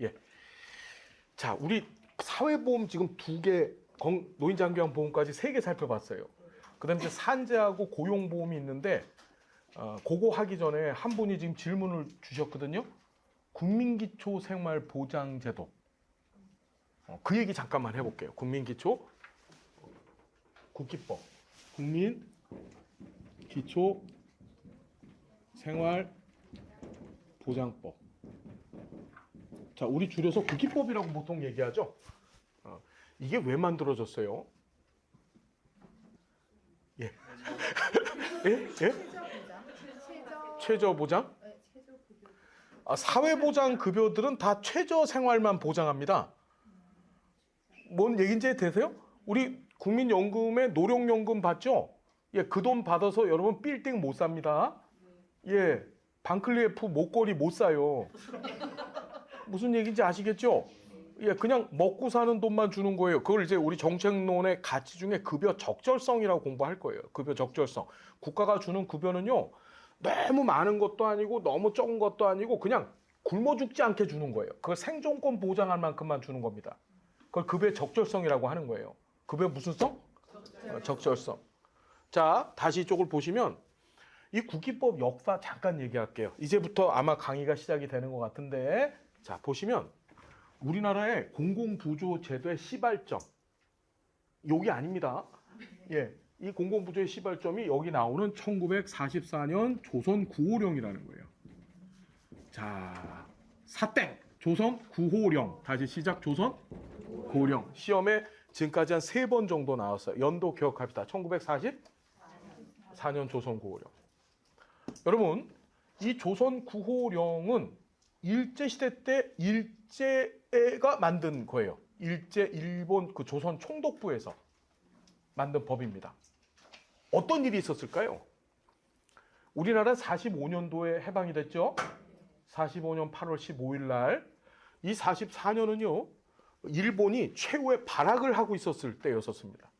예. 자, 우리 사회보험 지금 2개, 노인장기보험까지 3개 살펴봤어요. 그 다음에 이제 산재하고 고용보험이 있는데, 그거 하기 전에 한 분이 지금 질문을 주셨거든요. 국민기초생활보장제도. 그 얘기 잠깐만 해볼게요. 국민기초, 국기법. 국민기초생활보장법. 자, 우리 줄여서 국기법이라고 보통 얘기하죠. 이게 왜 만들어졌어요? 예. 예? 예? 최저보장? 사회보장급여들은 다 최저생활만 보장합니다. 뭔 얘기인지 되세요? 우리 국민연금에 노령연금 받죠? 예, 그 돈 받아서 여러분 빌딩 못 삽니다. 예, 반클리에프 목걸이 못 사요. 무슨 얘기인지 아시겠죠? 예, 그냥 먹고 사는 돈만 주는 거예요. 그걸 이제 우리 정책론의 가치 중에 급여 적절성이라고 공부할 거예요. 급여 적절성. 국가가 주는 급여는요, 너무 많은 것도 아니고 너무 적은 것도 아니고 그냥 굶어 죽지 않게 주는 거예요. 그걸 생존권 보장할 만큼만 주는 겁니다. 그걸 급여의 적절성이라고 하는 거예요. 급여 무슨 성? 적절성. 자, 다시 이쪽을 보시면 이 국기법 역사 잠깐 얘기할게요. 이제부터 아마 강의가 시작이 되는 것 같은데, 자, 보시면 우리나라의 공공부조 제도의 시발점, 여기 아닙니다. 예, 이 공공부조의 시발점이 여기 나오는 1944년 조선 구호령이라는 거예요. 자, 사땡 조선 구호령. 다시 시작. 조선 구호령. 시험에 지금까지 한 3번 정도 나왔어요. 연도 기억합시다. 1944년 조선 구호령. 여러분, 이 조선 구호령은 일제시대 때 일제가 만든 거예요. 일본 그 조선 총독부에서 만든 법입니다. 어떤 일이 있었을까요? 우리나라 45년도에 해방이 됐죠. 45년 8월 15일 날. 이 44년은요, 일본이 최후의 발악을 하고 있었을 때였었습니다.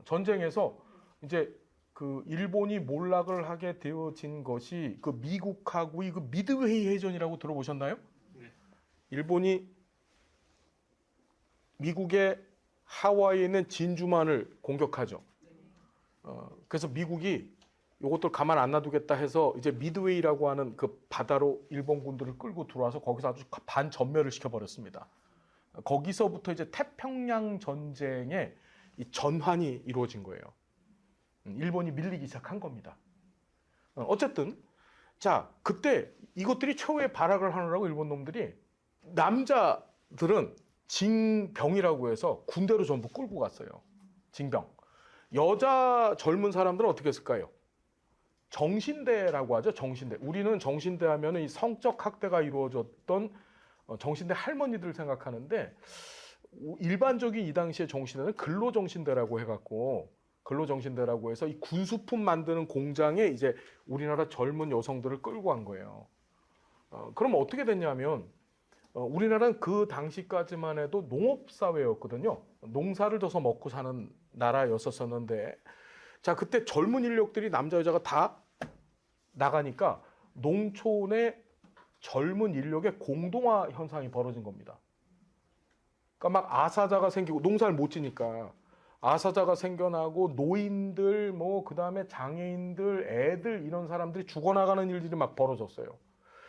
전쟁에서 이제 그 일본이 몰락을 하게 되어진 것이 그 미국하고의 그 미드웨이 해전이라고 들어보셨나요? 네. 일본이 미국의 하와이에 있는 진주만을 공격하죠. 그래서 미국이 이것들 가만 안 놔두겠다 해서 이제 미드웨이라고 하는 그 바다로 일본 군들을 끌고 들어와서 거기서 아주 반전멸을 시켜버렸습니다. 거기서부터 이제 태평양 전쟁의 이 전환이 이루어진 거예요. 일본이 밀리기 시작한 겁니다. 어쨌든 자, 그때 이것들이 최후의 발악을 하느라고 일본 놈들이 남자들은 징병이라고 해서 군대로 전부 끌고 갔어요. 징병. 여자 젊은 사람들은 어떻게 했을까요? 정신대라고 하죠. 정신대. 우리는 정신대 하면 이 성적 학대가 이루어졌던 정신대 할머니들을 생각하는데, 일반적인 이 당시의 정신대는 근로정신대라고 해갖고, 근로정신대라고 해서 이 군수품 만드는 공장에 이제 우리나라 젊은 여성들을 끌고 간 거예요. 그럼 어떻게 됐냐면, 우리나라는 그 당시까지만 해도 농업사회였거든요. 농사를 져서 먹고 사는 나라였었는데, 자, 그때 젊은 인력들이 남자, 여자가 다 나가니까 농촌의 젊은 인력의 공동화 현상이 벌어진 겁니다. 그러니까 막 아사자가 생기고, 농사를 못 지니까 아사자가 생겨나고, 노인들, 그 다음에 장애인들, 애들, 이런 사람들이 죽어나가는 일들이 막 벌어졌어요.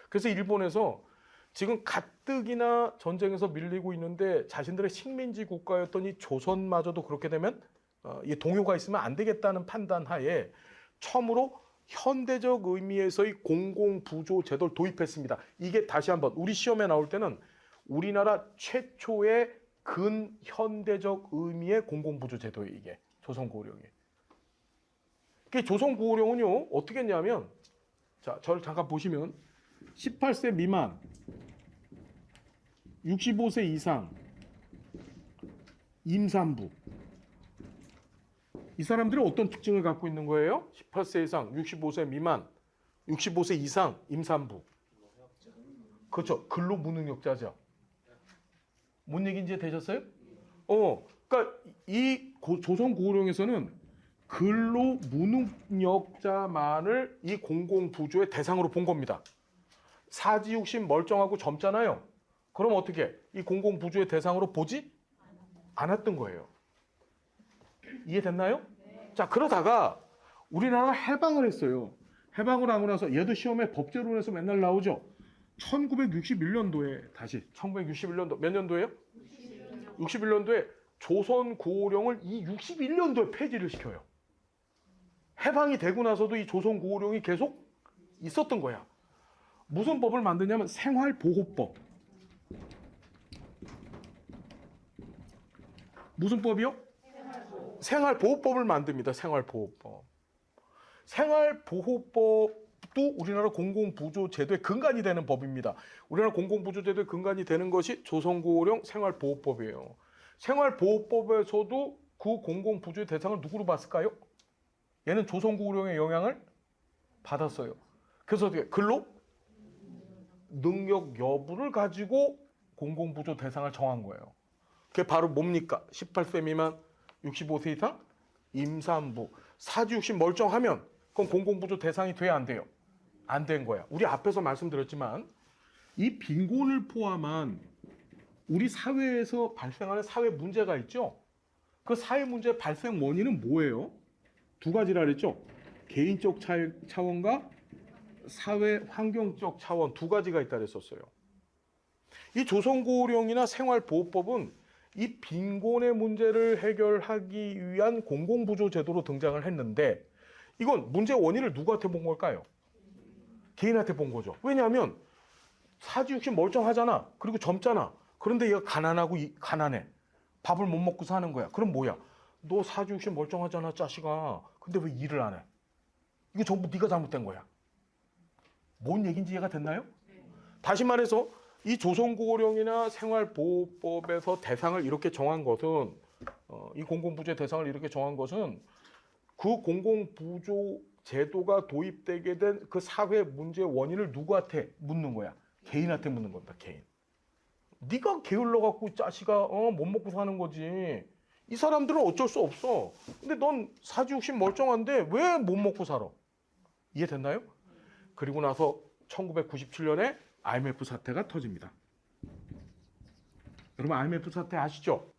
그래서 일본에서 지금 가뜩이나 전쟁에서 밀리고 있는데 자신들의 식민지 국가였던 이 조선마저도 그렇게 되면 이 동요가 있으면 안 되겠다는 판단 하에 처음으로 현대적 의미에서의 공공부조 제도를 도입했습니다. 이게 다시 한번 우리 시험에 나올 때는 우리나라 최초의 근현대적 의미의 공공부조 제도예요. 이게 조선구호령이. 그 조선구호령은요 어떻게 했냐면, 자, 저를 잠깐 보시면 18세 미만, 65세 이상, 임산부. 이 사람들이 어떤 특징을 갖고 있는 거예요? 18세 이상, 65세 미만, 65세 이상, 임산부. 그렇죠. 근로무능력자죠. 뭔 얘기인지 되셨어요? 그러니까 이 조선구호령에서는 근로무능력자만을 이 공공부조의 대상으로 본 겁니다. 사지육신 멀쩡하고 젊잖아요. 그럼 어떻게? 이 공공부주의 대상으로 보지 않았던 거예요. 이해됐나요? 자, 그러다가 우리나라가 해방을 했어요. 해방을 하고 나서 얘도 시험에 법제론에서 맨날 나오죠. 1961년도에 다시 1961년도 몇 년도예요? 61년도에 조선 고호령을 이 61년도에 폐지를 시켜요. 해방이 되고 나서도 이 조선 고호령이 계속 있었던 거야. 무슨 법을 만드냐면 생활보호법. 무슨 법이요? 생활보호법을 만듭니다. 생활보호법. 생활보호법도 우리나라 공공부조제도의 근간이 되는 법입니다. 우리나라 공공부조제도의 근간이 되는 것이 조선고호령 생활보호법이에요. 생활보호법에서도 그 공공부조의 대상을 누구로 봤을까요? 얘는 조선고호령의 영향을 받았어요. 그래서 어떻게 근로 능력 여부를 가지고 공공부조 대상을 정한 거예요. 그게 바로 뭡니까? 18세 미만 65세 이상 임산부 사지 60 멀쩡하면 그건 공공부조 대상이 돼야 안 돼요? 안 된 거야. 우리 앞에서 말씀드렸지만 이 빈곤을 포함한 우리 사회에서 발생하는 사회 문제가 있죠. 그 사회 문제 발생 원인은 뭐예요? 두 가지라 그랬죠. 개인적 차원과 사회 환경적 차원 두 가지가 있다 그랬었어요. 이 조선고호령이나 생활보호법은 이 빈곤의 문제를 해결하기 위한 공공부조 제도로 등장을 했는데 이건 문제 원인을 누구한테 본 걸까요? 개인한테 본 거죠. 왜냐하면 사지 60 멀쩡하잖아. 그리고 젊잖아. 그런데 얘가 가난하고 가난해. 밥을 못 먹고 사는 거야. 그럼 뭐야? 너 사지 60 멀쩡하잖아, 자식아. 근데 왜 일을 안 해? 이거 전부 네가 잘못된 거야. 뭔 얘기인지 이해가 됐나요? 다시 말해서 이 조선고호령이나 생활보호법에서 대상을 이렇게 정한 것은 이 공공부조의 대상을 이렇게 정한 것은 그 공공부조 제도가 도입되게 된 그 사회 문제의 원인을 누구한테 묻는 거야? 개인한테 묻는 겁니다. 개인. 네가 게을러 갖고 자식아 못 먹고 사는 거지. 이 사람들은 어쩔 수 없어. 근데 넌 사지 60 멀쩡한데 왜 못 먹고 살아? 이해됐나요? 그리고 나서 1997년에 IMF 사태가 터집니다. 여러분 IMF 사태 아시죠?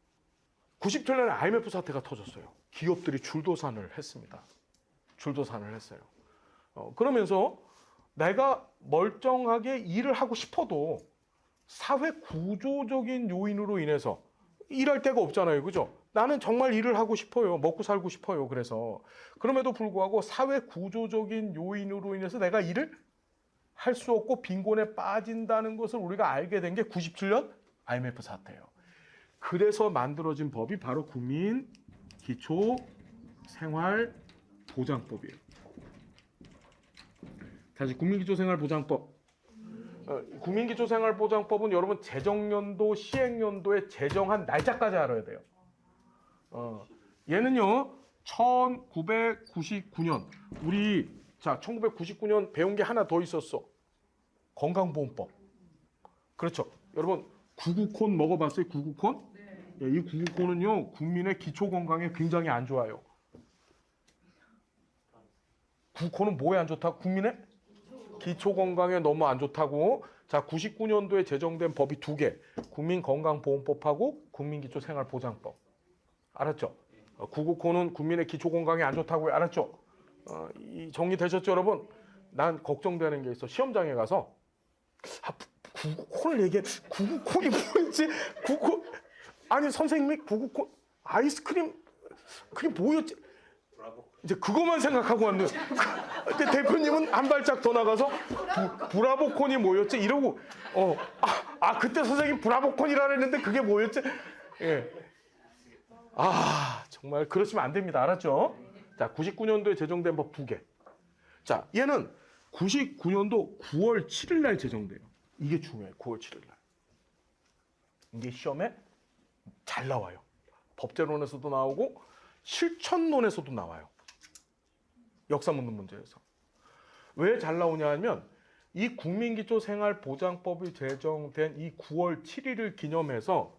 97년에 IMF 사태가 터졌어요. 기업들이 줄도산을 했습니다. 줄도산을 했어요. 그러면서 내가 멀쩡하게 일을 하고 싶어도 사회 구조적인 요인으로 인해서 일할 데가 없잖아요. 그죠? 나는 정말 일을 하고 싶어요. 먹고 살고 싶어요. 그래서 그럼에도 불구하고 사회 구조적인 요인으로 인해서 내가 일을 할 수 없고 빈곤에 빠진다는 것을 우리가 알게 된 게 97년 IMF 사태예요. 그래서 만들어진 법이 바로 국민기초생활보장법이에요. 다시 국민기초생활보장법. 국민기초생활보장법은 여러분 재정연도, 시행연도에 제정한 날짜까지 알아야 돼요. 얘는요 1999년 우리 1999년 배운 게 하나 더 있었어. 건강보험법. 그렇죠. 여러분 구구콘 먹어봤어요? 구구콘? 네. 이 구구콘은요 국민의 기초건강에 굉장히 안 좋아요. 구구콘은 뭐에 안 좋다고? 국민의 기초건강에 너무 안 좋다고. 자, 99년도에 제정된 법이 두 개. 국민건강보험법하고 국민기초생활보장법. 알았죠? 구구콘은 국민의 기초건강에 안 좋다고. 알았죠? 이 정리되셨죠, 여러분? 난 걱정되는 게 있어. 시험장에 가서 구구콘을 얘기해. 구구콘이 뭐였지? 구구콘. 아니 선생님이 구구콘 아이스크림 그게 뭐였지? 이제 그것만 생각하고 왔네. 근데 대표님은 한 발짝 더 나가서 브라보콘이 뭐였지? 이러고 그때 선생님 브라보콘이라 그랬는데 그게 뭐였지? 예. 정말 그러시면 안 됩니다. 알았죠? 자, 99년도에 제정된 법 두 개. 자, 얘는 99년도 9월 7일 날 제정돼요. 이게 중요해요. 9월 7일 날. 이게 시험에 잘 나와요. 법제론에서도 나오고 실천론에서도 나와요. 역사 묻는 문제에서. 왜 잘 나오냐 하면 이 국민기초생활보장법이 제정된 이 9월 7일을 기념해서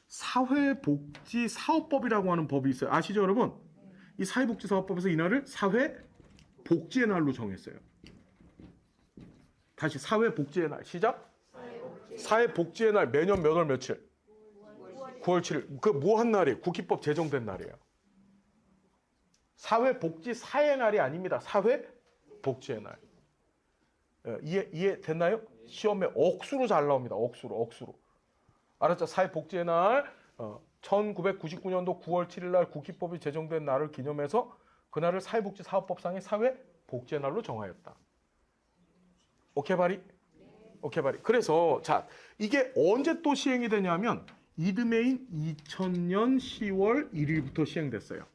사회복지사업법이라고 하는 법이 있어요. 아시죠, 여러분? 이 사회복지사업법에서 이날을 사회복지의 날로 정했어요. 다시 사회복지의 날. 시작. 사회복지의 날 매년 몇 월 며칠? 9월 7일. 그 뭐 한 날이에요? 국기법 제정된 날이에요. 사회복지 사의 날이 아닙니다. 사회복지의 날. 이해 됐나요? 시험에 억수로 잘 나옵니다. 억수로. 알았죠? 사회복지의 날 1999년도 9월 7일 날 국기법이 제정된 날을 기념해서 그날을 사회복지사업법상의 사회복지의 날로 정하였다. 오케이 바리? 그래서 자 이게 언제 또 시행이 되냐면 이듬해인 2000년 10월 1일부터 시행됐어요.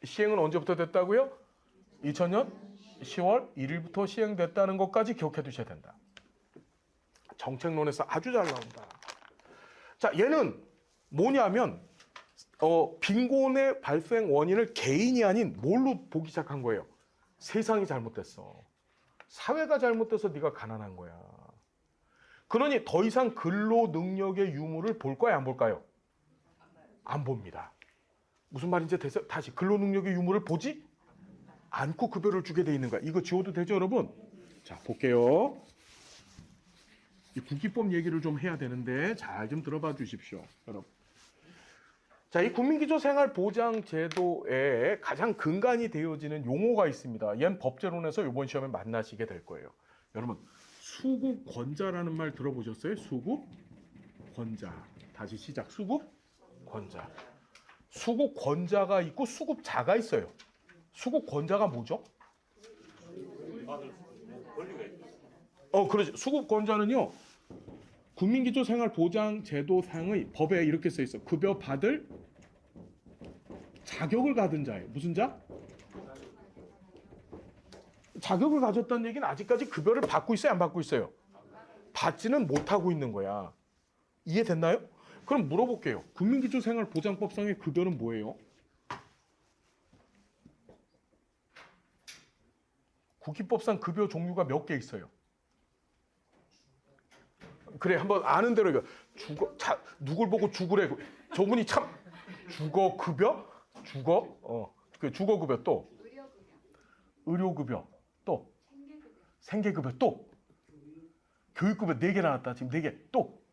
시행은 언제부터 됐다고요? 2000년 10월 1일부터 시행됐다는 것까지 기억해 두셔야 된다. 정책론에서 아주 잘 나온다. 자, 얘는 뭐냐면 빈곤의 발생 원인을 개인이 아닌 뭘로 보기 시작한 거예요? 세상이 잘못됐어. 사회가 잘못돼서 네가 가난한 거야. 그러니 더 이상 근로 능력의 유무를 볼 거야, 안 볼까요? 안 봅니다. 무슨 말인지 다시 근로 능력의 유무를 보지 않고 급여를 주게 돼 있는 거야. 이거 지워도 되죠, 여러분? 자, 볼게요. 이 국기법 얘기를 좀 해야 되는데 잘 좀 들어봐 주십시오, 여러분. 자, 이 국민기초생활보장제도에 가장 근간이 되어지는 용어가 있습니다. 얘는 법제론에서 이번 시험에 만나시게 될 거예요. 여러분, 수급권자라는 말 들어보셨어요? 수급권자. 다시 시작. 수급권자. 수급권자가 있고 수급자가 있어요. 수급권자가 뭐죠? 그렇죠. 수급권자는요. 국민기초생활보장제도상의 법에 이렇게 써 있어. 급여 받을 자격을 가진 자예요. 무슨 자? 자격을 가졌다는 얘기는 아직까지 급여를 받고 있어요, 안 받고 있어요? 받지는 못하고 있는 거야. 이해됐나요? 그럼 물어볼게요. 국민기초생활보장법상의 급여는 뭐예요? 국기법상 급여 종류가 몇 개 있어요? 그래, 한번 아는 대로 이거 누굴 보고 죽으래. 저분이 참 주거급여? 주거급여 또 의료급여 또 생계급여 또 교육급여 4개 나왔다. 지금 4개 또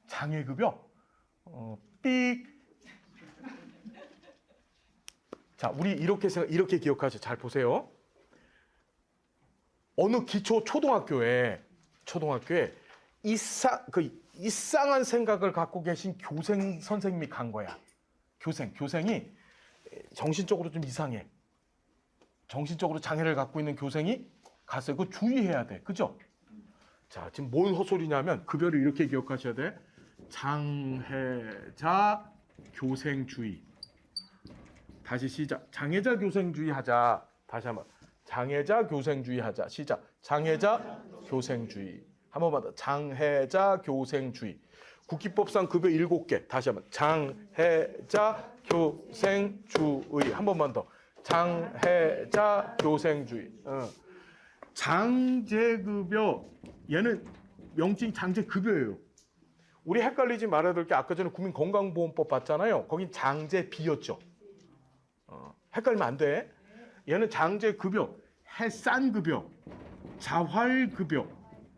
장애급여 삑. 자, 우리 이렇게 기억하죠. 잘 보세요. 어느 기초 초등학교에 이상한 생각을 갖고 계신 교생 선생님이 간 거야. 교생이 정신적으로 좀 이상해. 정신적으로 장애를 갖고 있는 교생이 갔어요. 그거 주의해야 돼. 그죠? 자, 지금 뭔 헛소리냐면 급여를 이렇게 기억하셔야 돼. 장애자 교생주의. 다시 시작. 장애자 교생주의 하자. 다시 한번. 장애자 교생주의 하자. 시작. 장애자 교생주의. 한 번만 더. 장애자 교생주의. 국기법상 급여 7개. 다시 한번. 장애자 교생주의. 한 번만 더. 장애자 교생주의. 장제급여. 얘는 명칭 장제급여예요. 우리 헷갈리지 말아야 될 게 아까 전에 국민건강보험법 봤잖아요. 거긴 장제비였죠. 헷갈리면 안 돼. 얘는 장제급여, 해산급여, 자활급여,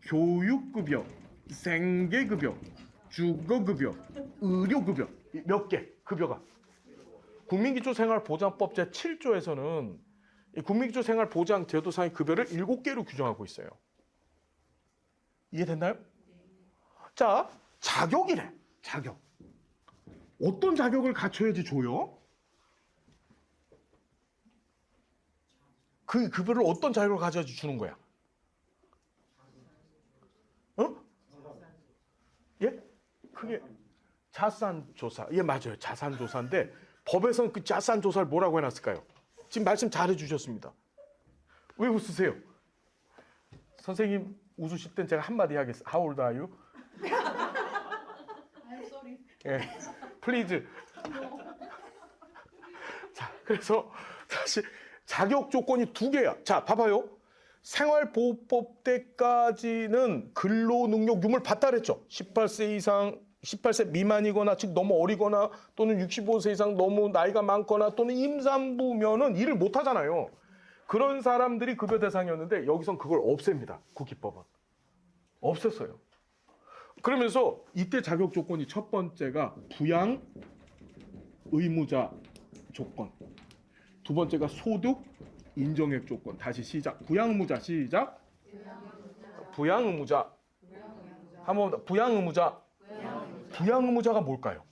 교육급여, 생계급여, 주거급여, 의료급여. 몇 개 급여가. 국민기초생활보장법 제7조에서는 국민기초생활보장제도상의 급여를 7개로 규정하고 있어요. 이해됐나요? 자, 자격이래. 자격. 어떤 자격을 갖춰야지 줘요? 그 급여를 어떤 자격을 가져야지 주는 거야? 예? 그게 자산조사. 예, 맞아요. 자산조사인데 법에서는 그 자산조사를 뭐라고 해놨을까요? 지금 말씀 잘해 주셨습니다. 왜 웃으세요? 선생님 웃으실 땐 제가 한마디 하겠습니다. How old are you? I'm sorry. 예, please. 자, 그래서 사실 자격 조건이 2개야. 자, 봐봐요. 생활보호법 때까지는 근로능력 유무를 받다 그랬죠. 18세 이상, 18세 미만이거나 즉 너무 어리거나 또는 65세 이상 너무 나이가 많거나 또는 임산부면은 일을 못 하잖아요. 그런 사람들이 급여 대상이었는데 여기선 그걸 없앱니다. 국기법은. 없앴어요. 그러면서 이때 자격 조건이 첫 번째가 부양 의무자 조건. 두 번째가 소득 인정액 조건. 다시 시작. 부양 의무자 시작. 부양 의무자. 한번 더. 부양 의무자. 부양 의무자가 뭘까요?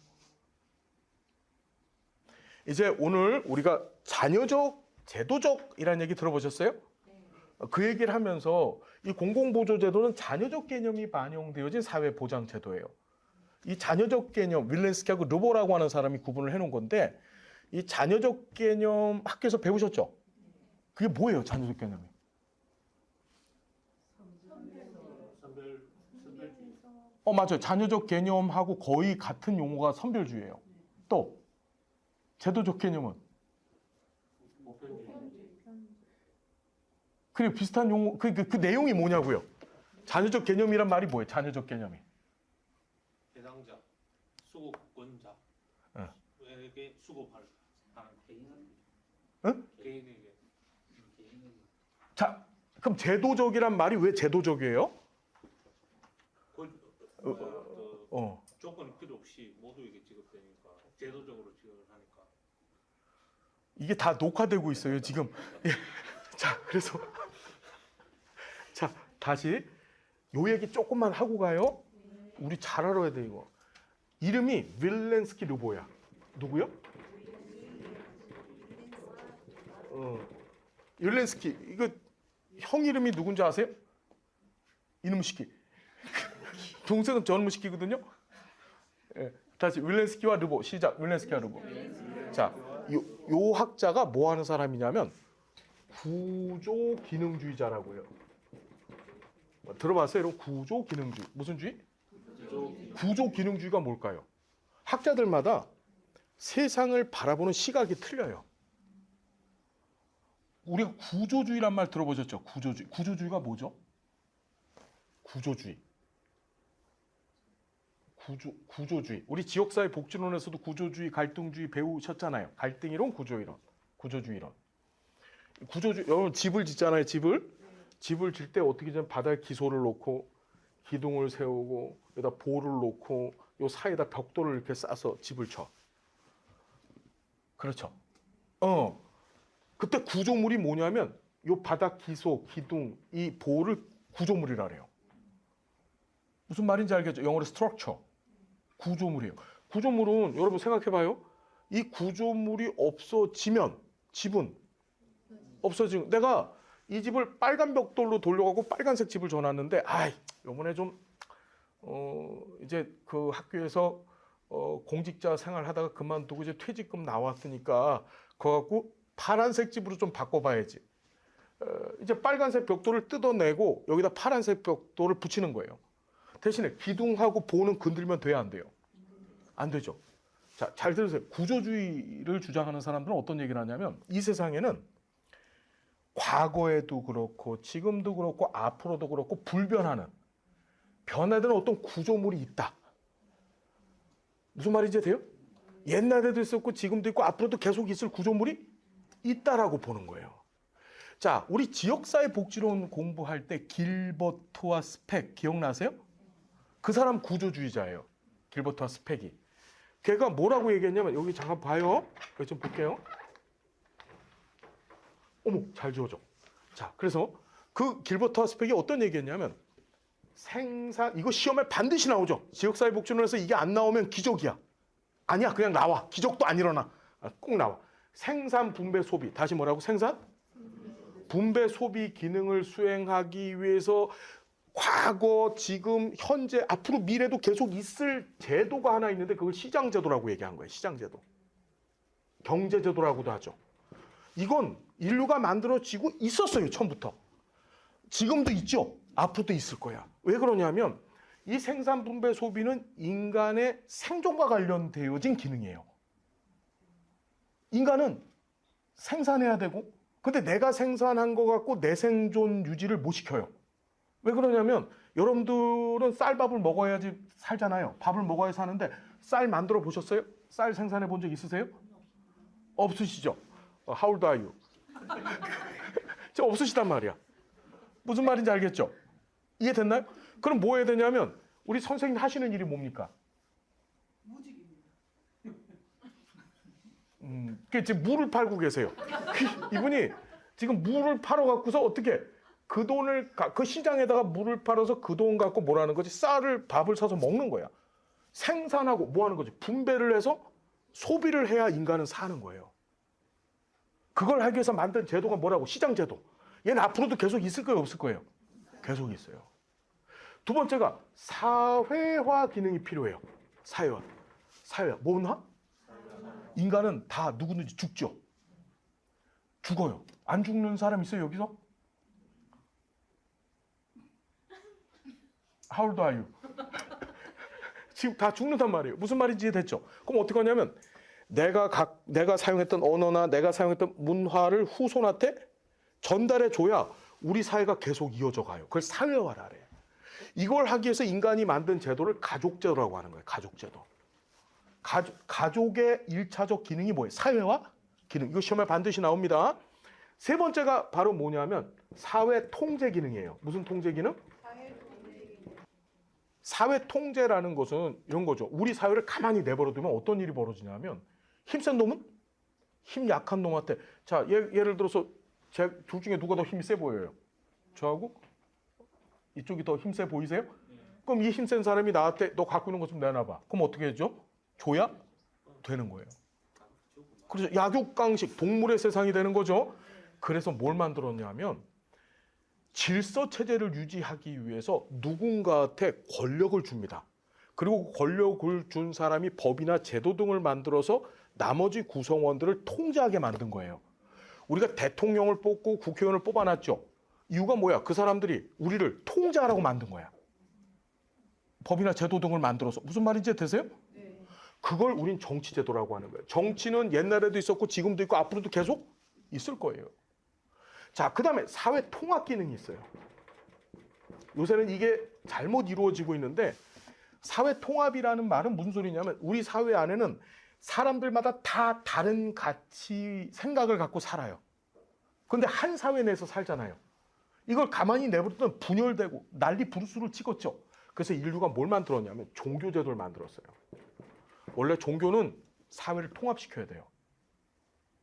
이제 오늘 우리가 자녀적, 제도적이라는 얘기 들어보셨어요? 그 얘기를 하면서 이 공공보조제도는 자녀적 개념이 반영되어진 사회보장제도예요. 이 자녀적 개념, 윌렌스키하고 르보라고 하는 사람이 구분을 해놓은 건데 이 자녀적 개념 학교에서 배우셨죠? 그게 뭐예요, 자녀적 개념이? 맞아요. 자녀적 개념하고 거의 같은 용어가 선별주의예요. 또 제도적 개념은? 그리고 비슷한 용어, 그 내용이 뭐냐고요? 자녀적 개념이란 말이 뭐예요? 자녀적 개념이. 대상자, 수급권자에게 수급할 개인에게. 자, 그럼 제도적이란 말이 왜 제도적이에요? 조건이 필요 없이 모두에게 지급되니까 제도적으로 지급을 하니까. 이게 다 녹화되고 있어요 지금. 예. 자, 그래서 자 다시 요 얘기 조금만 하고 가요. 우리 잘 알아야 돼 이거. 이름이 윌렌스키 르보야. 누구요? 윌렌스키. 이거 형 이름이 누군지 아세요? 이놈 시키. 동생은 저놈 시키거든요. 예, 다시 윌렌스키와 르보 시작. 윌렌스키와 르보. 자, 요 학자가 뭐 하는 사람이냐면 구조 기능주의자라고요. 들어봤어요? 여러분? 구조 기능주의. 무슨 주의? 구조 기능주의가 뭘까요? 학자들마다 세상을 바라보는 시각이 틀려요. 우리가 구조주의란 말 들어보셨죠? 구조주의. 구조주의가 뭐죠? 구조주의. 구조주의. 우리 지역사회 복지론에서도 구조주의, 갈등주의 배우셨잖아요. 갈등이론, 구조이론, 구조주의론. 구조주의. 여러분 집을 짓잖아요. 집을 질 때 어떻게 좀 바닥에 기소를 놓고 기둥을 세우고 여기다 보를 놓고 요 사이에다 벽돌을 이렇게 싸서 집을 쳐. 그렇죠. 그때 구조물이 뭐냐면 요 바닥 기소, 기둥, 이 보를 구조물이라 그래요. 무슨 말인지 알겠죠? 영어로 structure. 구조물이에요. 구조물은 여러분 생각해봐요. 이 구조물이 없어지면 집은 없어지는. 내가 이 집을 빨간 벽돌로 돌려가고 빨간색 집을 줘놨는데, 요번에 좀 이제 그 학교에서 공직자 생활하다가 그만두고 이제 퇴직금 나왔으니까 그거 갖고 파란색 집으로 좀 바꿔봐야지. 이제 빨간색 벽돌을 뜯어내고 여기다 파란색 벽돌을 붙이는 거예요. 대신에 기둥하고 보는 건들면 돼야 안 돼요? 안 되죠. 자, 잘 들으세요. 구조주의를 주장하는 사람들은 어떤 얘기를 하냐면 이 세상에는 과거에도 그렇고 지금도 그렇고 앞으로도 그렇고 불변하는 변화되는 어떤 구조물이 있다. 무슨 말인지 돼요? 옛날에도 있었고 지금도 있고 앞으로도 계속 있을 구조물이 있다라고 보는 거예요. 자, 우리 지역사회 복지론 공부할 때 길버트와 스펙 기억나세요? 그 사람 구조주의자예요. 길버트와 스펙이. 걔가 뭐라고 얘기했냐면 여기 잠깐 봐요. 여기 좀 볼게요. 어머, 잘 지워져. 자, 그래서 그 길버트와 스펙이 어떤 얘기했냐면 생산, 이거 시험에 반드시 나오죠. 지역사회 복지론에서 이게 안 나오면 기적이야. 아니야, 그냥 나와. 기적도 안 일어나. 꼭 나와. 생산, 분배, 소비. 다시 뭐라고? 생산? 분배, 소비 기능을 수행하기 위해서 과거, 지금, 현재, 앞으로 미래도 계속 있을 제도가 하나 있는데 그걸 시장제도라고 얘기한 거예요. 시장제도. 경제제도라고도 하죠. 이건 인류가 만들어지고 있었어요. 처음부터. 지금도 있죠. 앞으로도 있을 거야. 왜 그러냐면 이 생산, 분배, 소비는 인간의 생존과 관련되어진 기능이에요. 인간은 생산해야 되고 근데 내가 생산한 거 갖고 내 생존 유지를 못 시켜요. 왜 그러냐면 여러분들은 쌀밥을 먹어야지 살잖아요. 밥을 먹어야 사는데 쌀 만들어 보셨어요? 쌀 생산해 본 적 있으세요? 없으시죠? How old are you? 이제 없으시단 말이야. 무슨 말인지 알겠죠? 이해됐나요? 그럼 뭐 해야 되냐면 우리 선생님 하시는 일이 뭡니까? 그 지금 물을 팔고 계세요. 이분이 지금 물을 팔아 갖고서 어떻게 그 돈을 그 시장에다가 물을 팔아서 그 돈 갖고 뭐라는 거지? 쌀을 밥을 사서 먹는 거야. 생산하고 뭐 하는 거지? 분배를 해서 소비를 해야 인간은 사는 거예요. 그걸 하기 위해서 만든 제도가 뭐라고? 시장 제도. 얘는 앞으로도 계속 있을 거예요, 없을 거예요? 계속 있어요. 두 번째가 사회화 기능이 필요해요. 사회화. 뭐나? 인간은 다 누구든지 죽죠. 죽어요. 안 죽는 사람 있어요, 여기서? How old are you? 지금 다 죽는단 말이에요. 무슨 말인지 이해됐죠? 그럼 어떻게 하냐면 내가 사용했던 언어나 내가 사용했던 문화를 후손한테 전달해 줘야 우리 사회가 계속 이어져 가요. 그걸 사회화라 그래요. 이걸 하기 위해서 인간이 만든 제도를 가족제도라고 하는 거예요. 가족제도. 가족의 1차적 기능이 뭐예요? 사회화 기능. 이거 시험에 반드시 나옵니다. 세 번째가 바로 뭐냐면 사회 통제 기능이에요. 무슨 통제 기능? 사회 통제라는 것은 이런 거죠. 우리 사회를 가만히 내버려 두면 어떤 일이 벌어지냐면 힘센 놈은 힘 약한 놈한테 자, 예를 들어서 둘 중에 누가 더 힘이 세 보여요? 저하고? 이쪽이 더 힘세 보이세요? 그럼 이 힘센 사람이 나한테 너 갖고 있는 것 좀 내놔봐. 그럼 어떻게 해줘? 줘야 되는 거예요. 그래서 약육강식, 동물의 세상이 되는 거죠. 그래서 뭘 만들었냐면 질서 체제를 유지하기 위해서 누군가한테 권력을 줍니다. 그리고 권력을 준 사람이 법이나 제도 등을 만들어서 나머지 구성원들을 통제하게 만든 거예요. 우리가 대통령을 뽑고 국회의원을 뽑아놨죠. 이유가 뭐야? 그 사람들이 우리를 통제하라고 만든 거야. 법이나 제도 등을 만들어서. 무슨 말인지 되세요? 네. 그걸 우린 정치제도라고 하는 거예요. 정치는 옛날에도 있었고 지금도 있고 앞으로도 계속 있을 거예요. 자, 그 다음에 사회 통합 기능이 있어요. 요새는 이게 잘못 이루어지고 있는데 사회 통합이라는 말은 무슨 소리냐면 우리 사회 안에는 사람들마다 다 다른 가치, 생각을 갖고 살아요. 그런데 한 사회 내에서 살잖아요. 이걸 가만히 내버려두면 분열되고 난리 부르스를 찍었죠. 그래서 인류가 뭘 만들었냐면 종교제도를 만들었어요. 원래 종교는 사회를 통합시켜야 돼요.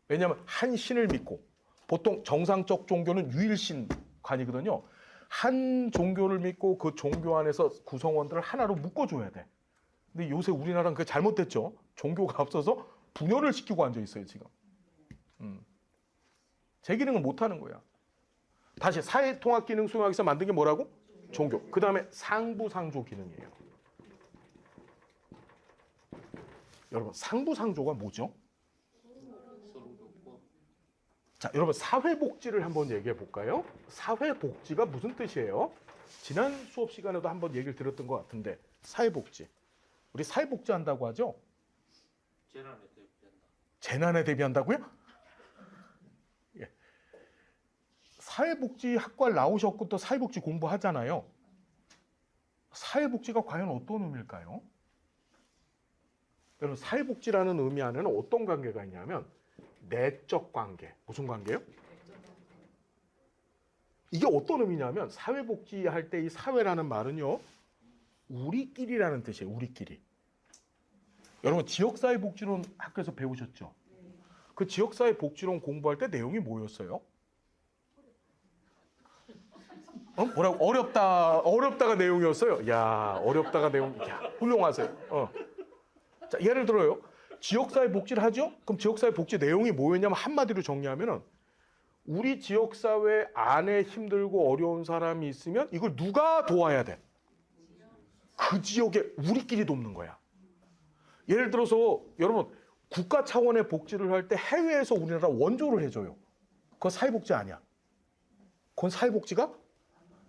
왜냐하면 한 신을 믿고 보통 정상적 종교는 유일신관이거든요. 한 종교를 믿고 그 종교 안에서 구성원들을 하나로 묶어줘야 돼. 근데 요새 우리나라는 그게 잘못됐죠. 종교가 없어서 분열을 시키고 앉아 있어요 지금. 제 기능을 못하는 거야. 다시 사회통합 기능 수행하기 위해서 만든 게 뭐라고? 종교. 그 다음에 상부상조 기능이에요. 여러분 상부상조가 뭐죠? 자, 여러분 사회복지를 한번 얘기해 볼까요? 사회복지가 무슨 뜻이에요? 지난 수업 시간에도 한번 얘기를 들었던 것 같은데 사회복지. 우리 사회복지 한다고 하죠? 재난에 대비한다. 재난에 대비한다고요? 예. 사회복지학과 나오셨고 또 사회복지 공부하잖아요. 사회복지가 과연 어떤 의미일까요? 여러분 사회복지라는 의미 안에는 어떤 관계가 있냐면 내적 관계. 무슨 관계요? 이게 어떤 의미냐면 사회복지 할 때 이 사회라는 말은요. 우리끼리라는 뜻이에요. 우리끼리. 여러분 지역사회복지론 학교에서 배우셨죠? 그 지역사회복지론 공부할 때 내용이 뭐였어요? 뭐라고? 어렵다가 내용이었어요. 야, 어렵다가 내용. 야, 훌륭하세요. 자, 예를 들어요. 지역사회 복지를 하죠? 그럼 지역사회 복지 내용이 뭐였냐면 한마디로 정리하면은 우리 지역사회 안에 힘들고 어려운 사람이 있으면 이걸 누가 도와야 돼? 그 지역에 우리끼리 돕는 거야. 예를 들어서 여러분 국가 차원의 복지를 할 때 해외에서 우리나라 원조를 해줘요. 그건 사회복지 아니야. 그건 사회복지가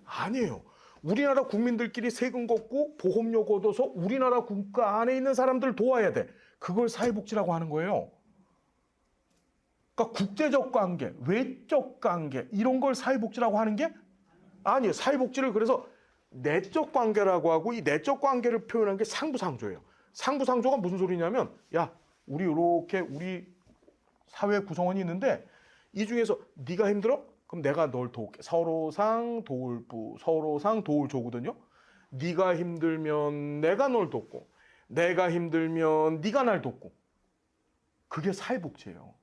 아니에요. 우리나라 국민들끼리 세금 걷고 보험료 걷어서 우리나라 국가 안에 있는 사람들 도와야 돼. 그걸 사회복지라고 하는 거예요. 그러니까 국제적 관계, 외적 관계 이런 걸 사회복지라고 하는 게 아니에요. 사회복지를 그래서 내적 관계라고 하고 이 내적 관계를 표현한 게 상부상조예요. 상부상조가 무슨 소리냐면 야, 우리 이렇게 우리 사회 구성원이 있는데 이 중에서 네가 힘들어? 그럼 내가 널 도울게. 서로상 도울부, 서로상 도울조거든요. 네가 힘들면 내가 널 돕고, 내가 힘들면 네가 날 돕고. 그게 사회복지예요.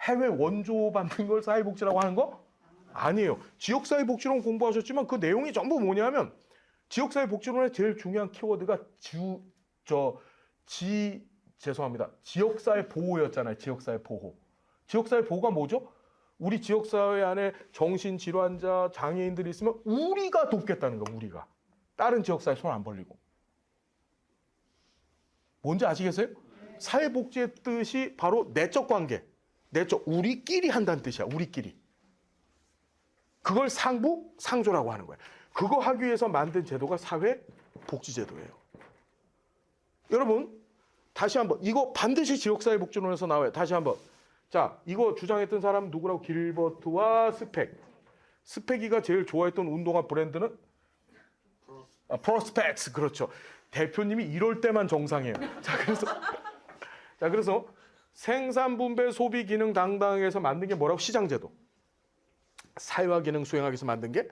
해외 원조 받는 걸 사회복지라고 하는 거? 아니에요. 지역사회복지론 공부하셨지만 그 내용이 전부 뭐냐면 지역사회복지론의 제일 중요한 키워드가 죄송합니다. 지역사회 보호였잖아요. 지역사회 보호. 지역사회 보호가 뭐죠? 우리 지역사회 안에 정신질환자, 장애인들이 있으면 우리가 돕겠다는 거, 우리가. 다른 지역사회 손 안 벌리고. 뭔지 아시겠어요? 사회복지의 뜻이 바로 내적 관계. 내적, 우리끼리 한다는 뜻이야, 우리끼리. 그걸 상부, 상조라고 하는 거예요. 그거 하기 위해서 만든 제도가 사회복지제도예요. 여러분, 다시 한번, 이거 반드시 지역사회복지론에서 나와요. 다시 한번. 자, 이거 주장했던 사람 누구라고? 길버트와 스펙. 스펙이가 제일 좋아했던 운동화 브랜드는? 프로스펙스. 그렇죠. 대표님이 이럴 때만 정상이에요. 그래서 생산, 분배, 소비 기능 담당에서 만든 게 뭐라고? 시장제도. 사회화 기능 수행하기 위해서 만든 게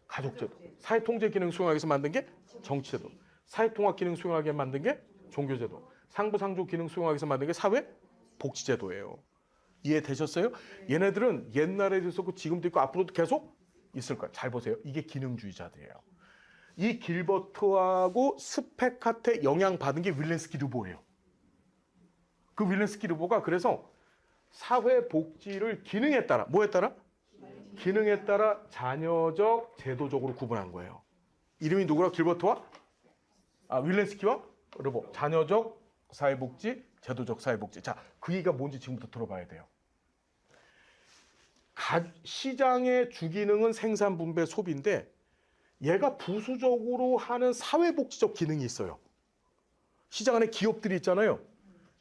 가족제도. 사회통제 기능 수행하기 위해서 만든 게 정치제도. 사회통합 기능 수행하기 위해서 만든 게 종교제도. 상부상조 기능 수행하기 위해서 만든 게 사회복지제도예요. 이해되셨어요? 얘네들은 옛날에도 있었고 지금도 있고 앞으로도 계속 있을 거예요. 잘 보세요. 이게 기능주의자들이에요. 이 길버트하고 스펙한테 영향받은 게 윌렌스키 르보예요. 그 윌렌스키 르보가 그래서 사회복지를 기능에 따라, 뭐에 따라? 기능에 따라 자녀적, 제도적으로 구분한 거예요. 이름이 누구라? 길버트와? 윌렌스키와 르보. 자녀적 사회복지, 제도적 사회복지. 자, 그 얘기가 뭔지 지금부터 들어봐야 돼요. 시장의 주기능은 생산, 분배, 소비인데 얘가 부수적으로 하는 사회복지적 기능이 있어요. 시장 안에 기업들이 있잖아요.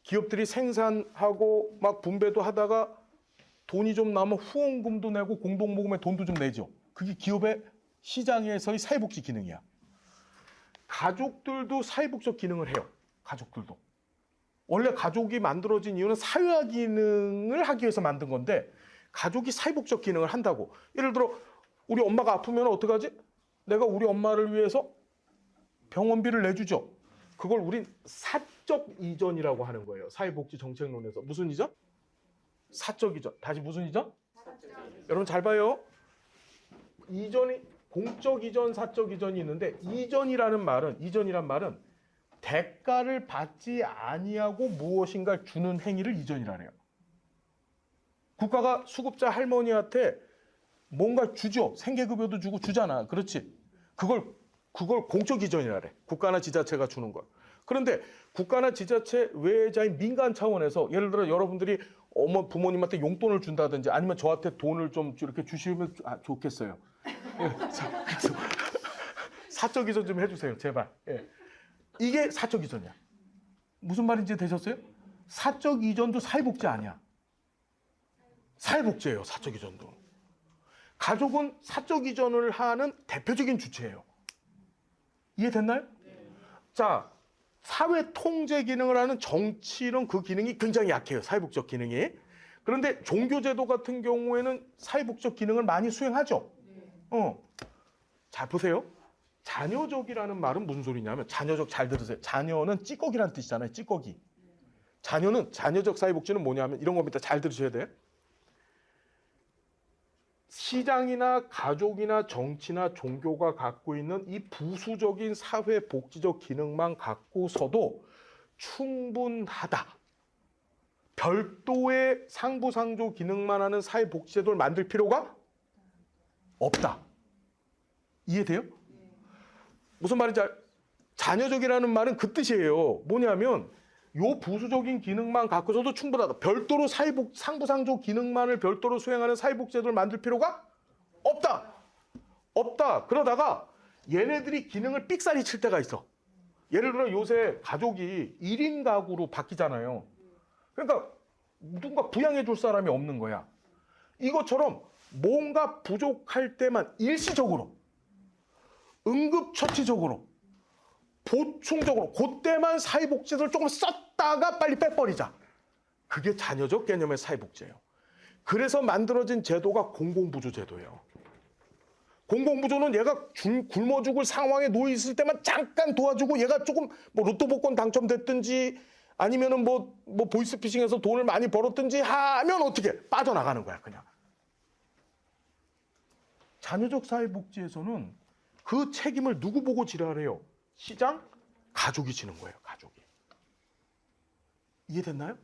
기업들이 생산하고 막 분배도 하다가 돈이 좀 남으면 후원금도 내고 공동모금에 돈도 좀 내죠. 그게 기업의 시장에서의 사회복지 기능이야. 가족들도 사회복지적 기능을 해요. 가족들도. 원래 가족이 만들어진 이유는 사회화 기능을 하기 위해서 만든 건데 가족이 사회복지적 기능을 한다고. 예를 들어 우리 엄마가 아프면 어떡하지? 내가 우리 엄마를 위해서 병원비를 내주죠. 그걸 우린 사적 이전이라고 하는 거예요. 사회복지 정책론에서. 무슨 이전? 사적 이전. 다시 무슨 이전? 여러분 잘 봐요. 이전이 공적 이전, 사적 이전이 있는데 이전이란 말은 대가를 받지 아니하고 무엇인가를 주는 행위를 이전이라 해요. 국가가 수급자 할머니한테 뭔가 주죠. 생계급여도 주고 주잖아. 그렇지. 그걸 공적 이전이라 그래. 국가나 지자체가 주는 걸. 그런데 국가나 지자체 외자인 민간 차원에서 예를 들어 여러분들이 부모님한테 용돈을 준다든지 아니면 저한테 돈을 좀 이렇게 주시면 좋겠어요. 예, 그래서 사적 이전 좀 해주세요. 제발. 예. 이게 사적 이전이야. 무슨 말인지 되셨어요? 사적 이전도 사회복지 아니야. 사회복지예요. 사적 이전도. 가족은 사적 이전을 하는 대표적인 주체예요. 이해됐나요? 자, 사회 통제 기능을 하는 정치는 그 기능이 굉장히 약해요. 사회복지적 기능이. 그런데 종교제도 같은 경우에는 사회복지적 기능을 많이 수행하죠. 잘 보세요. 자녀적이라는 말은 무슨 소리냐면 자녀적 잘 들으세요. 자녀는 찌꺼기라는 뜻이잖아요. 찌꺼기. 자녀적 사회복지는 뭐냐면 이런 겁니다. 잘 들으셔야 돼요. 시장이나 가족이나 정치나 종교가 갖고 있는 이 부수적인 사회복지적 기능만 갖고서도 충분하다. 별도의 상부상조 기능만 하는 사회복지제도를 만들 필요가 없다. 이해돼요? 무슨 말인지 자녀적이라는 말은 그 뜻이에요. 뭐냐면 요 부수적인 기능만 갖고서도 충분하다. 별도로 상부상조 기능만을 별도로 수행하는 사회복지제도를 만들 필요가 없다. 그러다가 얘네들이 기능을 삑사리 칠 때가 있어. 예를 들어 요새 가족이 1인 가구로 바뀌잖아요. 그러니까 누군가 부양해 줄 사람이 없는 거야. 이것처럼 뭔가 부족할 때만 일시적으로, 응급처치적으로, 보충적으로 그때만 사회복지제도를 조금 썼다가 빨리 빼버리자. 그게 자녀적 개념의 사회복지예요. 그래서 만들어진 제도가 공공부조 제도예요. 공공부조는 얘가 굶어 죽을 상황에 놓여 있을 때만 잠깐 도와주고 얘가 조금 뭐 로또 복권 당첨됐든지 아니면은 뭐 보이스피싱에서 돈을 많이 벌었든지 하면 어떻게 빠져나가는 거야 그냥. 자녀적 사회복지에서는 그 책임을 누구 보고 지랄해요? 시장? 가족이 지는 거예요. 가족이. 이해됐나요?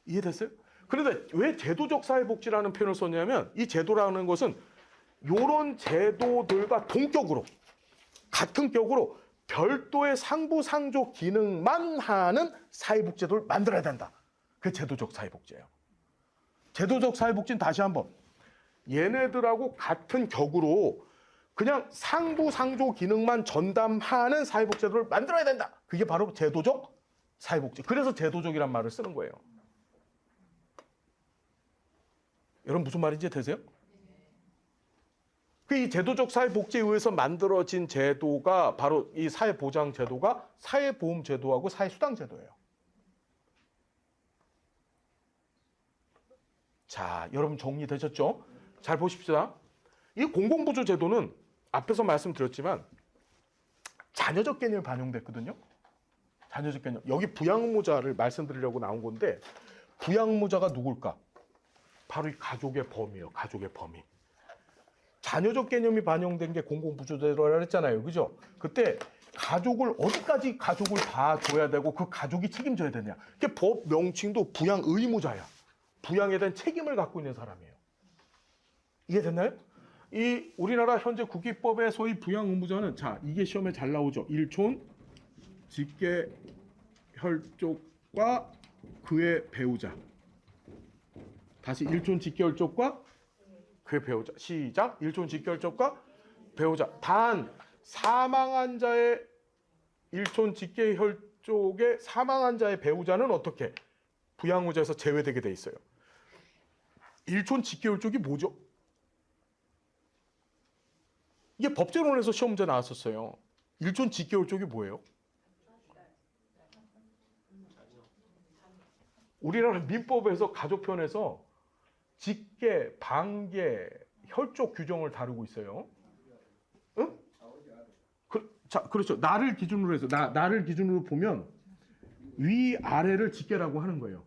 이해됐어요? 그런데 왜 제도적 사회복지라는 표현을 썼냐면 이 제도라는 것은 이런 제도들과 동격으로 같은 격으로 별도의 상부상조 기능만 하는 사회복지제도를 만들어야 된다. 그게 제도적 사회복지예요. 제도적 사회복지는 다시 한번 얘네들하고 같은 격으로 그냥 상부상조 기능만 전담하는 사회복지제도를 만들어야 된다. 그게 바로 제도적 사회복지. 그래서 제도적이란 말을 쓰는 거예요. 여러분 무슨 말인지 되세요? 이 제도적 사회복지에 의해서 만들어진 제도가 바로 이 사회보장제도가 사회보험제도하고 사회수당제도예요. 자, 여러분 정리되셨죠? 잘 보십시다. 이 공공부조제도는 앞에서 말씀드렸지만 자녀적 개념이 반영됐거든요. 자녀적 개념. 여기 부양의무자를 말씀드리려고 나온 건데 부양의무자가 누굴까? 바로 이 가족의 범위예요. 가족의 범위. 자녀적 개념이 반영된 게 공공부조제도라 했잖아요. 그죠? 그때 가족을 어디까지 가족을 다 줘야 되고 그 가족이 책임져야 되냐. 그게 법 명칭도 부양의무자야. 부양에 대한 책임을 갖고 있는 사람이에요. 이해됐나요? 이 우리나라 현재 국기법의 소위 부양의무자는 자 이게 시험에 잘 나오죠. 일촌, 직계, 혈족과 그의 배우자. 다시 일촌, 직계, 혈족과 그의 배우자. 시작. 일촌, 직계, 혈족과 배우자. 단 사망한 자의 일촌, 직계, 혈족의 사망한 자의 배우자는 어떻게 부양의무자에서 제외되게 돼 있어요. 일촌, 직계, 혈족이 뭐죠? 이게 법제론에서 시험 문제 나왔었어요. 일촌, 직계, 혈족이 뭐예요? 우리나라 민법에서 가족편에서 직계, 반계, 혈족 규정을 다루고 있어요. 응? 자, 그렇죠. 나를 기준으로 해서 나를 기준으로 보면 위 아래를 직계라고 하는 거예요.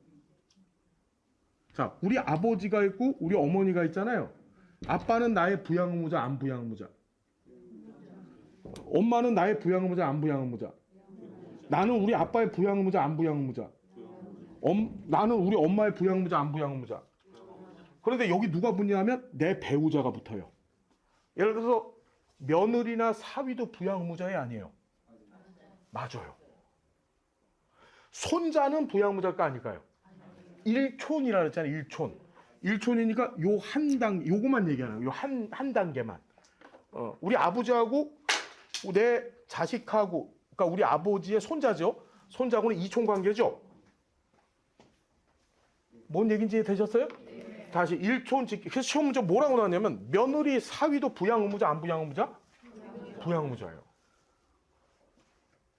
자, 우리 아버지가 있고 우리 어머니가 있잖아요. 아빠는 나의 부양의무자, 안 부양의무자. 엄마는 나의 부양의무자, 안 부양의무자. 나는 우리 아빠의 부양의무자, 안 부양의무자. 나는 우리 엄마의 부양의무자, 안 부양의무자. 그런데 여기 누가 붙냐면 내 배우자가 붙어요. 예를 들어서 며느리나 사위도 부양의무자에 아니에요. 맞아요. 손자는 부양의무자가 아닐까요? 일촌이라 그랬잖아요. 일촌. 일촌이니까 요 한 단, 요거만 얘기하는 거예요. 요 한 단계만. 우리 아버지하고 내 자식하고, 그러니까 우리 아버지의 손자죠. 손자하고는 이촌 관계죠. 뭔 얘기인지 되셨어요? 다시 일촌 직계. 그래서 시험 문제 뭐라고 나왔냐면 며느리 사위도 부양의무자, 안 부양의무자? 부양의무자예요.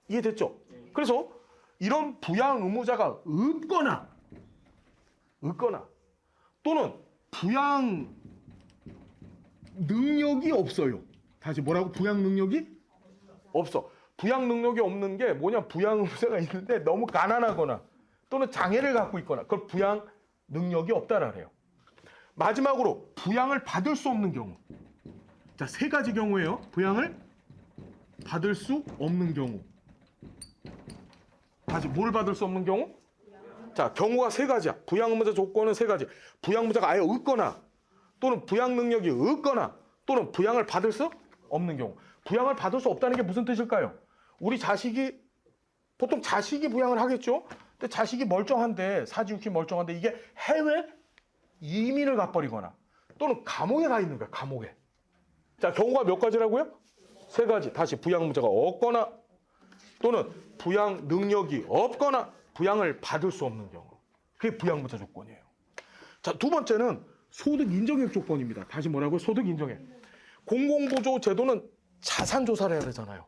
이해됐죠? 그래서 이런 부양의무자가 없거나 또는 부양 능력이 없어요. 다시 뭐라고? 부양 능력이 없어. 부양 능력이 없는 게 뭐냐? 부양의무자가 있는데 너무 가난하거나 또는 장애를 갖고 있거나 그걸 부양 능력이 없다라 그래요. 마지막으로 부양을 받을 수 없는 경우. 자, 세 가지 경우예요. 부양을 받을 수 없는 경우. 다시 뭘 받을 수 없는 경우? 자, 경우가 세 가지야. 부양의무자 조건은 세 가지. 부양의무자가 아예 없거나 또는 부양 능력이 없거나 또는 부양을 받을 수 없는 경우. 부양을 받을 수 없다는 게 무슨 뜻일까요? 우리 자식이 보통 자식이 부양을 하겠죠. 근데 자식이 멀쩡한데 사지육히 멀쩡한데 이게 해외 이민을 가버리거나 또는 감옥에 가 있는 거야. 감옥에. 자, 경우가 몇 가지라고요? 세 가지. 다시 부양의무자가 없거나 또는 부양 능력이 없거나 부양을 받을 수 없는 경우. 그게 부양의무자 조건이에요. 자, 두 번째는 소득 인정액 조건입니다. 다시 뭐라고요? 소득 인정액. 공공보조 제도는 자산 조사를 해야 되잖아요.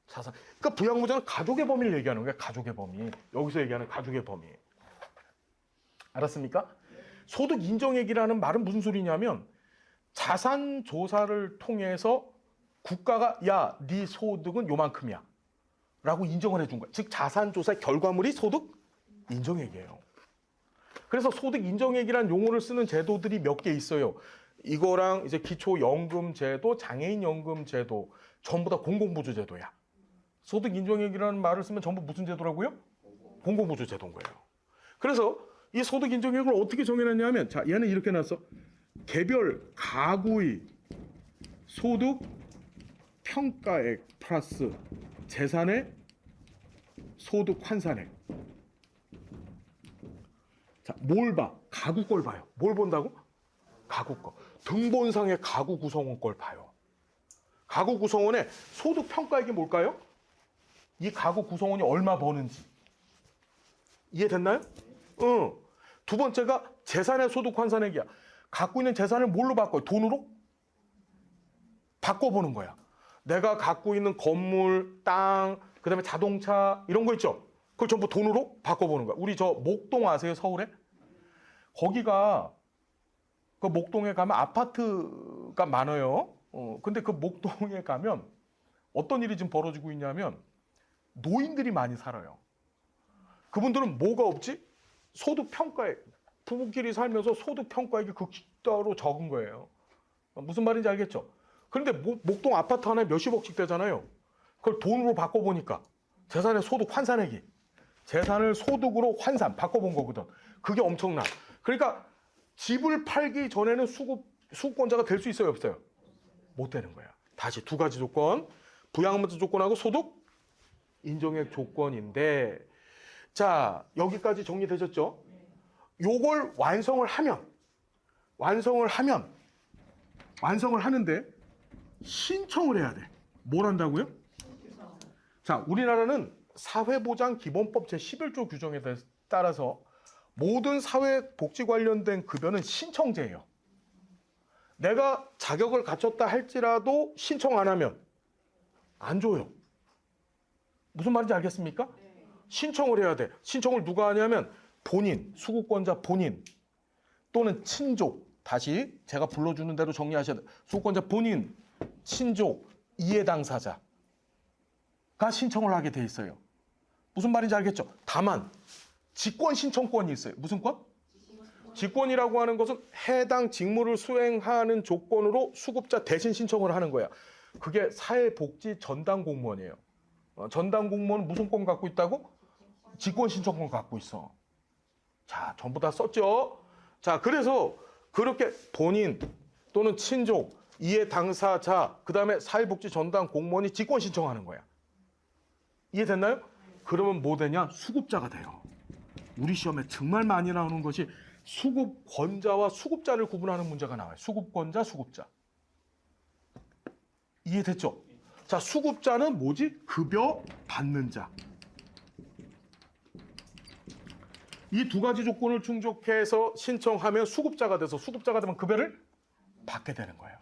자산. 그러니까 부양의무자는 가족의 범위를 얘기하는 거예요. 가족의 범위. 여기서 얘기하는 가족의 범위. 알았습니까? 소득 인정액이라는 말은 무슨 소리냐면 자산 조사를 통해서 국가가 야, 네 소득은 요만큼이야 라고 인정을 해준 거야. 즉 자산 조사의 결과물이 소득 인정액이에요. 그래서 소득 인정액이라는 용어를 쓰는 제도들이 몇 개 있어요. 이거랑 이제 기초연금 제도, 장애인 연금 제도 전부 다 공공부조 제도야. 소득 인정액이라는 말을 쓰면 전부 무슨 제도라고요? 공공부조 제도인 거예요. 그래서 이 소득 인정액을 어떻게 정해놨냐면 자, 얘는 이렇게 놨어. 개별 가구의 소득 평가액 플러스 재산의 소득 환산액. 자, 뭘 봐? 가구 걸 봐요. 뭘 본다고? 가구 거. 등본상의 가구 구성원 걸 봐요. 가구 구성원의 소득 평가액이 뭘까요? 이 가구 구성원이 얼마 버는지. 이해됐나요? 응. 두 번째가 재산의 소득 환산액이야. 갖고 있는 재산을 뭘로 바꿔요? 돈으로? 바꿔보는 거야. 내가 갖고 있는 건물, 땅, 그 다음에 자동차 이런 거 있죠? 그걸 전부 돈으로 바꿔보는 거야. 우리 저 목동 아세요? 서울에? 거기가 그 목동에 가면 아파트가 많아요. 근데 그 목동에 가면 어떤 일이 지금 벌어지고 있냐면 노인들이 많이 살아요. 그분들은 뭐가 없지? 소득 평가액. 부부끼리 살면서 소득 평가액이 극도로 적은 거예요. 무슨 말인지 알겠죠? 그런데 목동 아파트 하나에 몇십억씩 되잖아요. 그걸 돈으로 바꿔보니까 재산의 소득 환산액이 재산을 소득으로 환산 바꿔본 거거든. 그게 엄청나. 그러니까 집을 팔기 전에는 수급권자가 될 수 있어요, 없어요? 못 되는 거야. 다시 두 가지 조건. 부양문자 조건하고 소득 인정액 조건인데 자, 여기까지 정리되셨죠? 요걸 완성을 하는데 신청을 해야 돼. 뭘 한다고요? 자, 우리나라는 사회보장기본법 제11조 규정에 따라서 모든 사회복지 관련된 급여는 신청제예요. 내가 자격을 갖췄다 할지라도 신청 안 하면 안 줘요. 무슨 말인지 알겠습니까? 신청을 해야 돼. 신청을 누가 하냐면 본인, 수급권자 본인 또는 친족, 다시 제가 불러주는 대로 정리하셔야 돼요. 수급권자 본인, 친족, 이해 당사자가 신청을 하게 돼 있어요. 무슨 말인지 알겠죠? 다만 직권 신청권이 있어요. 무슨 권? 직권이라고 하는 것은 해당 직무를 수행하는 조건으로 수급자 대신 신청을 하는 거야. 그게 사회복지 전담 공무원이에요. 전담 공무원은 무슨 권 갖고 있다고? 직권 신청권 갖고 있어. 자, 전부 다 썼죠? 자, 그래서 그렇게 본인 또는 친족, 이해 당사자, 그 다음에 사회복지 전담 공무원이 직권 신청하는 거야. 이해됐나요? 그러면 뭐 되냐? 수급자가 돼요. 우리 시험에 정말 많이 나오는 것이 수급권자와 수급자를 구분하는 문제가 나와요. 수급권자, 수급자. 이해됐죠? 자, 수급자는 뭐지? 급여 받는 자. 이 두 가지 조건을 충족해서 신청하면 수급자가 돼서 수급자가 되면 급여를 받게 되는 거예요.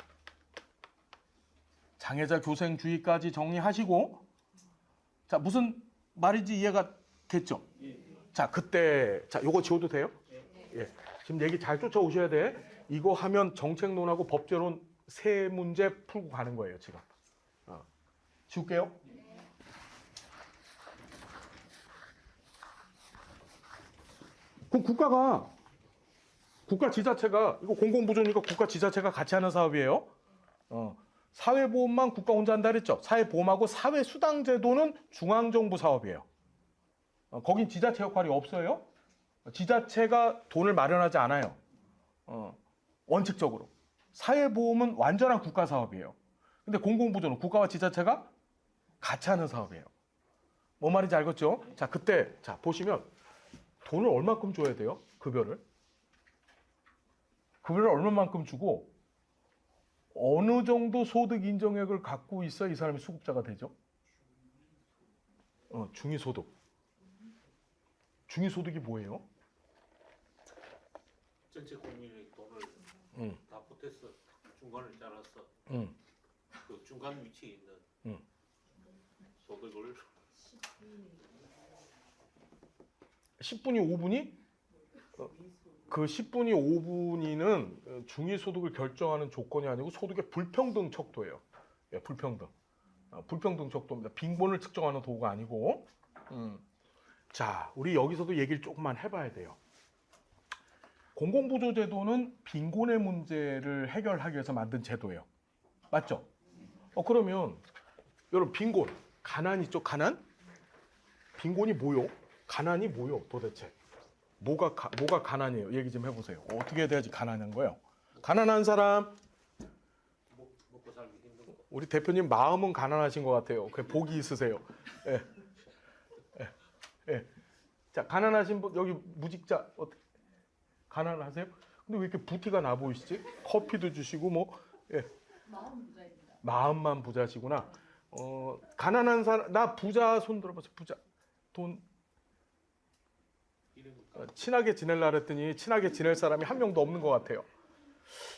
장애자 교생주의까지 정리하시고 자, 무슨 말인지 이해가 됐죠? 자, 그때 자, 요거 지워도 돼요? 예. 지금 얘기 잘 쫓아오셔야 돼. 이거 하면 정책론하고 법제론 세 문제 풀고 가는 거예요, 지금. 지울게요. 그럼 국가 지자체가 이거 공공부조니까 국가 지자체가 같이 하는 사업이에요. 사회보험만 국가 혼자 한다 그랬죠. 사회보험하고 사회수당제도는 중앙정부 사업이에요. 거긴 지자체 역할이 없어요. 지자체가 돈을 마련하지 않아요. 원칙적으로. 사회보험은 완전한 국가 사업이에요. 근데 공공부조는 국가와 지자체가 같이 하는 사업이에요. 뭔 말인지 알겠죠? 자, 그때 자 보시면 돈을 얼마큼 줘야 돼요? 급여를 얼마만큼 주고 어느 정도 소득 인정액을 갖고 있어야 이 사람이 수급자가 되죠? 중위소득. 중위소득이 뭐예요? 전체 국민의 돈을 다 보태서 중간을 잘라서 그 중간 위치에 있는 소득을 10분이 5분이 그 10분위, 5분위는 중위소득을 결정하는 조건이 아니고 소득의 불평등 척도예요. 예, 불평등. 불평등 척도입니다. 빈곤을 측정하는 도구가 아니고. 자, 우리 여기서도 얘기를 조금만 해봐야 돼요. 공공부조제도는 빈곤의 문제를 해결하기 위해서 만든 제도예요. 맞죠? 그러면 여러분 빈곤, 가난 있죠? 가난? 빈곤이 뭐요? 가난이 뭐요? 도대체 뭐가 가난이에요? 얘기 좀 해보세요. 어떻게 돼야지 가난한 거예요? 가난한 사람. 먹고 살기 힘든 거. 우리 대표님 마음은 가난하신 것 같아요. 그 복이 있으세요. 예. 예. 예. 자, 가난하신 분 여기 무직자 어떻게 가난하세요? 근데 왜 이렇게 부티가 나 보이시지? 커피도 주시고 뭐 예. 마음 부자입니다. 마음만 부자시구나. 가난한 사람 나 부자 손 들어보세요. 부자 돈 친하게 지낼라 그랬더니 친하게 지낼 사람이 한 명도 없는 것 같아요.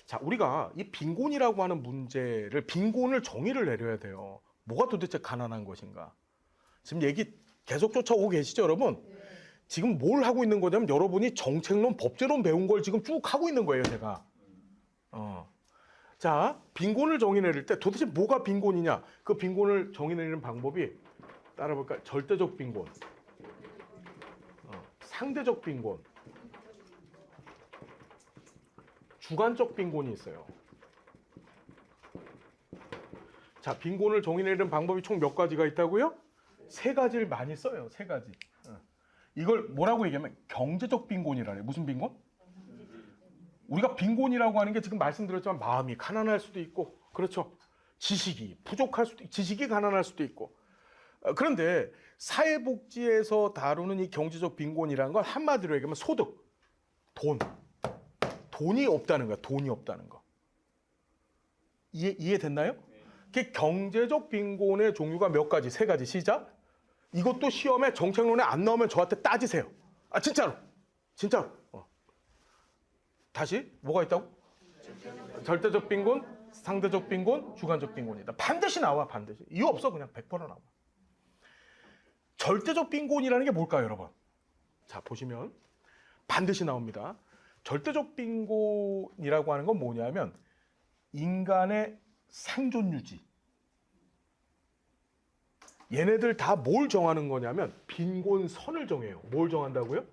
자, 우리가 이 빈곤이라고 하는 문제를 빈곤을 정의를 내려야 돼요. 뭐가 도대체 가난한 것인가? 지금 얘기 계속 쫓아오고 계시죠, 여러분? 지금 뭘 하고 있는 거냐면 여러분이 정책론, 법제론 배운 걸 지금 쭉 하고 있는 거예요, 제가. 자, 빈곤을 정의 내릴 때 도대체 뭐가 빈곤이냐? 그 빈곤을 정의 내리는 방법이 따라볼까요? 절대적 빈곤, 상대적 빈곤, 주관적 빈곤이 있어요. 자, 빈곤을 정의 내리는 방법이 총 몇 가지가 있다고요? 세 가지를 많이 써요. 세 가지. 이걸 뭐라고 얘기하면 경제적 빈곤이라 해요. 무슨 빈곤? 우리가 빈곤이라고 하는 게 지금 말씀드렸지만 마음이 가난할 수도 있고, 그렇죠? 지식이 부족할 수도 있고, 지식이 가난할 수도 있고. 그런데 사회복지에서 다루는 이 경제적 빈곤이라는 건 한마디로 얘기하면 소득, 돈이 없다는 거야. 돈이 없다는 거. 이해됐나요? 그 경제적 빈곤의 종류가 몇 가지? 세 가지. 시작. 이것도 시험에 정책론에 안 나오면 저한테 따지세요. 아, 진짜로. 진짜로. 다시 뭐가 있다고? 절대적 빈곤, 상대적 빈곤, 주관적 빈곤이다. 반드시 나와. 반드시. 이유 없어. 그냥 100% 나와. 절대적 빈곤이라는 게 뭘까요, 여러분? 자, 보시면 반드시 나옵니다. 절대적 빈곤이라고 하는 건 뭐냐면 인간의 생존 유지. 얘네들 다 뭘 정하는 거냐면 빈곤선을 정해요. 뭘 정한다고요?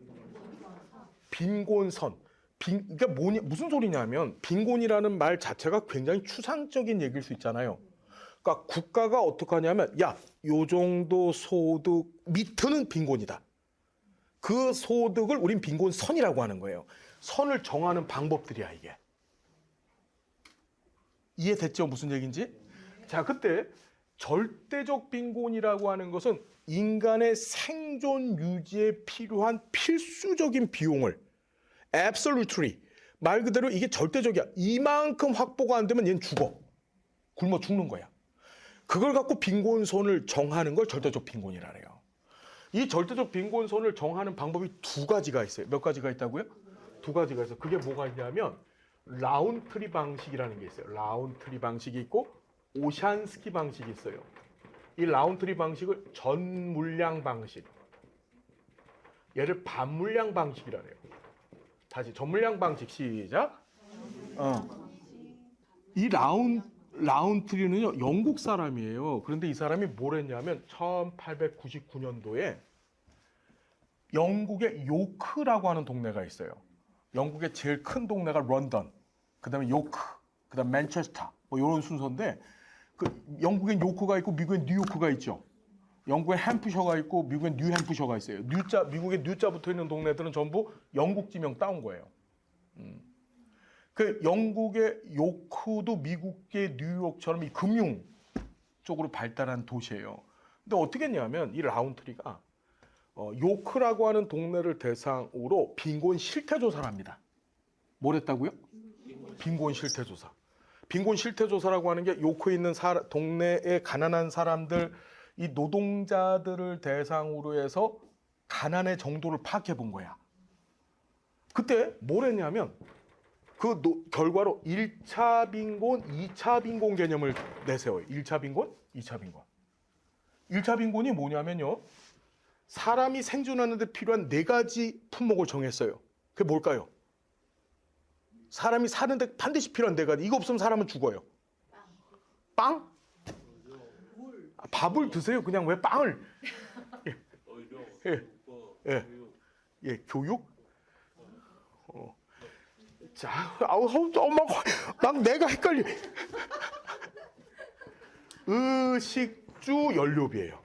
빈곤선. 그러니까 무슨 소리냐면 빈곤이라는 말 자체가 굉장히 추상적인 얘기일 수 있잖아요. 그러니까 국가가 어떻게 하냐면 야, 요 정도 소득 밑은 빈곤이다. 그 소득을 우린 빈곤선이라고 하는 거예요. 선을 정하는 방법들이야, 이게. 이해됐죠? 무슨 얘기인지? 자, 그때 절대적 빈곤이라고 하는 것은 인간의 생존 유지에 필요한 필수적인 비용을 absolutely, 말 그대로 이게 절대적이야. 이만큼 확보가 안 되면 얘는 죽어. 굶어 죽는 거야. 그걸 갖고 빈곤선을 정하는 걸 절대적 빈곤이라 해요. 이 절대적 빈곤선을 정하는 방법이 두 가지가 있어요. 몇 가지가 있다고요? 두 가지가 있어요. 그게 뭐가 있냐면 라운트리 방식이라는 게 있어요. 라운트리 방식이 있고 오샨스키 방식이 있어요. 이 라운트리 방식을 전물량 방식, 얘를 반물량 방식이라 해요. 다시 전물량 방식 시작. 이 라운트리는요 영국 사람이에요. 그런데 이 사람이 뭘 했냐면 1899년도에 영국의 요크라고 하는 동네가 있어요. 영국의 제일 큰 동네가 런던, 그다음에 요크, 그다음 맨체스터, 뭐 이런 순서인데 그 영국엔 요크가 있고 미국엔 뉴요크가 있죠. 영국에 햄프셔가 있고 미국엔 뉴햄프셔가 있어요. 미국에 뉴자 붙어 있는 동네들은 전부 영국 지명 따온 거예요. 그 영국의 요크도 미국의 뉴욕처럼 이 금융 쪽으로 발달한 도시예요. 근데 어떻게 했냐면 이 라운트리가 요크라고 하는 동네를 대상으로 빈곤 실태 조사를 합니다. 뭘 했다고요? 빈곤 실태 조사. 빈곤 실태 조사라고 하는 게 요크에 있는 동네의 가난한 사람들, 이 노동자들을 대상으로 해서 가난의 정도를 파악해 본 거야. 그때 뭘 했냐면 그 결과로 1차 빈곤, 2차 빈곤 개념을 내세워요. 1차 빈곤, 2차 빈곤. 1차 빈곤이 뭐냐면요. 사람이 생존하는 데 필요한 네 가지 품목을 정했어요. 그게 뭘까요? 사람이 사는데 반드시 필요한 네 가지. 이거 없으면 사람은 죽어요. 빵? 아, 밥을 드세요. 그냥 왜 빵을? 의료, 예. 수법, 예. 교육. 예, 교육? 자, 엄마, 막 내가 헷갈려. 의식주 연료비예요.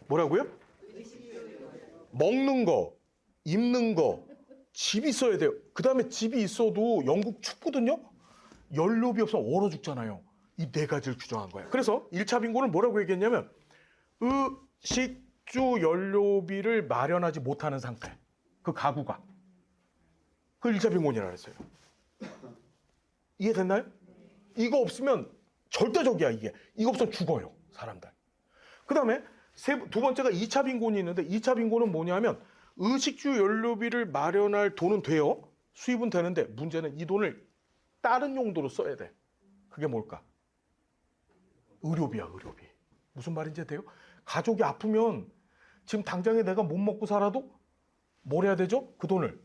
뭐라고요? 먹는 거, 입는 거, 집 있어야 돼요. 그 다음에 집이 있어도 영국 춥거든요. 연료비 없으면 얼어 죽잖아요. 이 네 가지를 규정한 거예요. 그래서 1차 빈곤을 뭐라고 얘기했냐면 의식주 연료비를 마련하지 못하는 상태. 그 가구가. 그걸 1차 빈곤이라고 했어요. 이해됐나요? 이거 없으면 절대적이야, 이게. 이거 없으면 죽어요, 사람들. 그 다음에 두 번째가 2차 빈곤이 있는데 2차 빈곤은 뭐냐면 의식주 연료비를 마련할 돈은 돼요. 수입은 되는데 문제는 이 돈을 다른 용도로 써야 돼. 그게 뭘까? 의료비야, 의료비. 무슨 말인지 돼요? 가족이 아프면 지금 당장에 내가 못 먹고 살아도 뭘 해야 되죠? 그 돈을.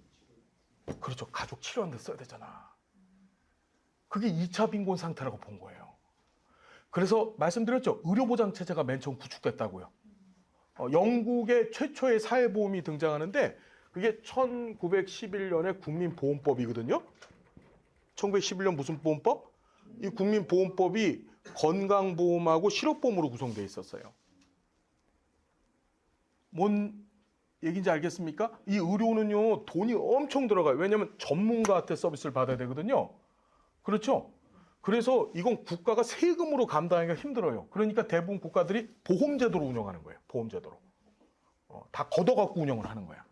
그렇죠. 가족 치료하는 데 써야 되잖아. 그게 2차 빈곤 상태라고 본 거예요. 그래서 말씀드렸죠. 의료보장 체제가 맨 처음 구축됐다고요. 영국의 최초의 사회보험이 등장하는데 그게 1911년에 국민보험법이거든요. 1911년 무슨 보험법? 이 국민보험법이 건강보험하고 실업보험으로 구성되어 있었어요. 뭔 얘기인지 알겠습니까? 이 의료는요, 돈이 엄청 들어가요. 왜냐하면 전문가한테 서비스를 받아야 되거든요. 그렇죠? 그래서 이건 국가가 세금으로 감당하기가 힘들어요. 그러니까 대부분 국가들이 보험제도로 운영하는 거예요. 보험제도로. 다 걷어갖고 운영을 하는 거야.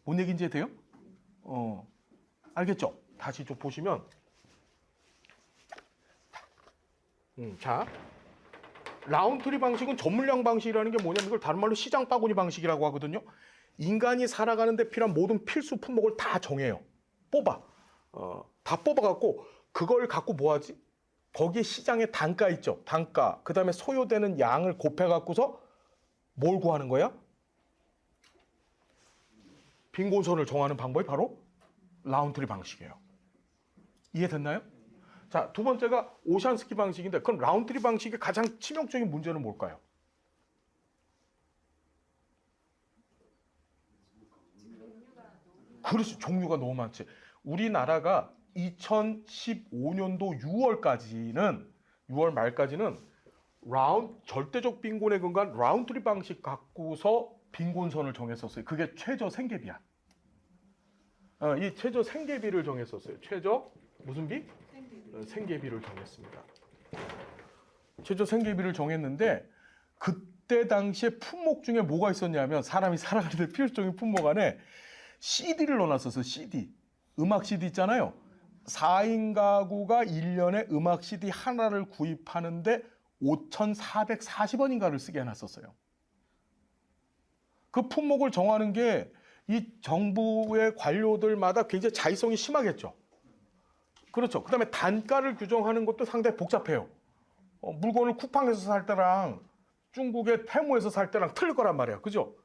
뭔 얘기인지 돼요? 알겠죠? 다시 좀 보시면. 자, 라운트리 방식은 전물량 방식이라는 게 뭐냐면 이걸 다른 말로 시장 바구니 방식이라고 하거든요. 인간이 살아가는 데 필요한 모든 필수 품목을 다 정해요. 뽑아. 다 뽑아갖고 그걸 갖고 뭐 하지? 거기에 시장에 단가 있죠. 단가. 그 다음에 소요되는 양을 곱해갖고서 뭘 구하는 거야? 빈곤선을 정하는 방법이 바로 라운트리 방식이에요. 이해됐나요? 자, 두 번째가 오션스키 방식인데 그럼 라운트리 방식의 가장 치명적인 문제는 뭘까요? 그렇지, 종류가 너무 많지. 우리나라가 2015년도 6월 말까지는 절대적 빈곤에 근거한 라운트리 방식 갖고서 빈곤선을 정했었어요. 그게 최저 생계비야. 이 최저 생계비를 정했었어요. 최저 무슨 비? 생계비를 정했습니다. 최저 생계비를 정했는데 그때 당시에 품목 중에 뭐가 있었냐면 사람이 살아가는데 필수적인 품목 안에 CD를 넣어놨었어요. CD. 음악 CD 있잖아요. 4인 가구가 1년에 음악 CD 하나를 구입하는데 5,440원인가를 쓰게 해놨었어요. 그 품목을 정하는 게 이 정부의 관료들마다 굉장히 자의성이 심하겠죠. 그렇죠. 그 다음에 단가를 규정하는 것도 상당히 복잡해요. 물건을 쿠팡에서 살 때랑 중국의 테무에서 살 때랑 틀릴 거란 말이에요. 그죠?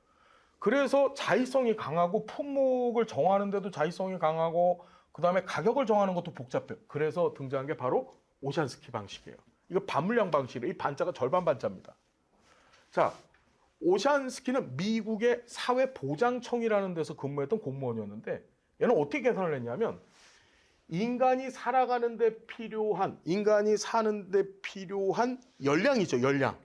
그래서 자의성이 강하고 품목을 정하는 데도 자의성이 강하고 그 다음에 가격을 정하는 것도 복잡해요. 그래서 등장한 게 바로 오션스키 방식이에요. 이거 반물량 방식이에요. 이 반자가 절반 반자입니다. 자, 오션스키는 미국의 사회보장청이라는 데서 근무했던 공무원이었는데 얘는 어떻게 계산을 했냐면 인간이 살아가는데 필요한 열량이죠. 열량.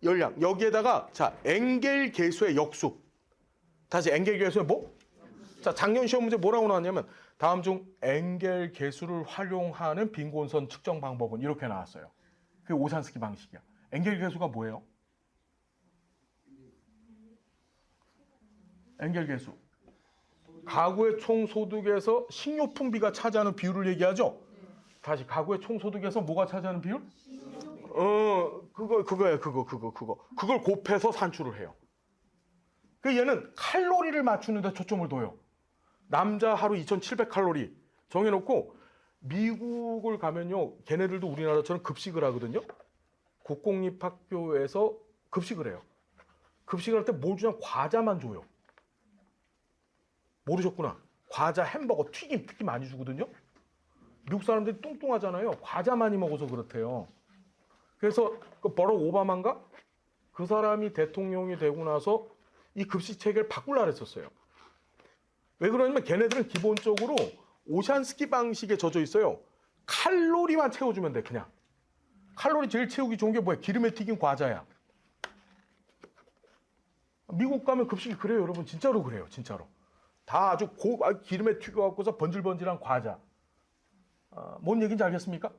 여기에다가 자 엥겔 계수의 역수. 다시 엥겔 계수의 뭐? 자 작년 시험 문제 뭐라고 나왔냐면 다음 중 엥겔 계수를 활용하는 빈곤선 측정 방법은 이렇게 나왔어요. 그게 오션스키 방식이야. 엥겔 계수가 뭐예요? 엥겔 계수. 가구의 총 소득에서 식료품비가 차지하는 비율을 얘기하죠. 다시 가구의 총 소득에서 뭐가 차지하는 비율? 그거예요. 그걸 곱해서 산출을 해요. 그 얘는 칼로리를 맞추는 데 초점을 둬요. 남자 하루 2,700칼로리 정해놓고 미국을 가면요. 걔네들도 우리나라처럼 급식을 하거든요. 국공립학교에서 급식을 해요. 급식을 할 때 뭘 주냐면 과자만 줘요. 모르셨구나. 과자, 햄버거, 튀김 특히 많이 주거든요. 미국 사람들이 뚱뚱하잖아요. 과자 많이 먹어서 그렇대요. 그래서 그 버럭 오바마인가? 그 사람이 대통령이 되고 나서 이 급식 체계를 바꾸려고 했었어요. 왜 그러냐면 걔네들은 기본적으로 오샨스키 방식에 젖어 있어요. 칼로리만 채워주면 돼, 그냥. 칼로리 제일 채우기 좋은 게 뭐야? 기름에 튀긴 과자야. 미국 가면 급식이 그래요, 여러분. 진짜로 그래요, 진짜로. 다 아주 기름에 튀겨갖고서 번질번질한 과자. 뭔 얘기인지 알겠습니까?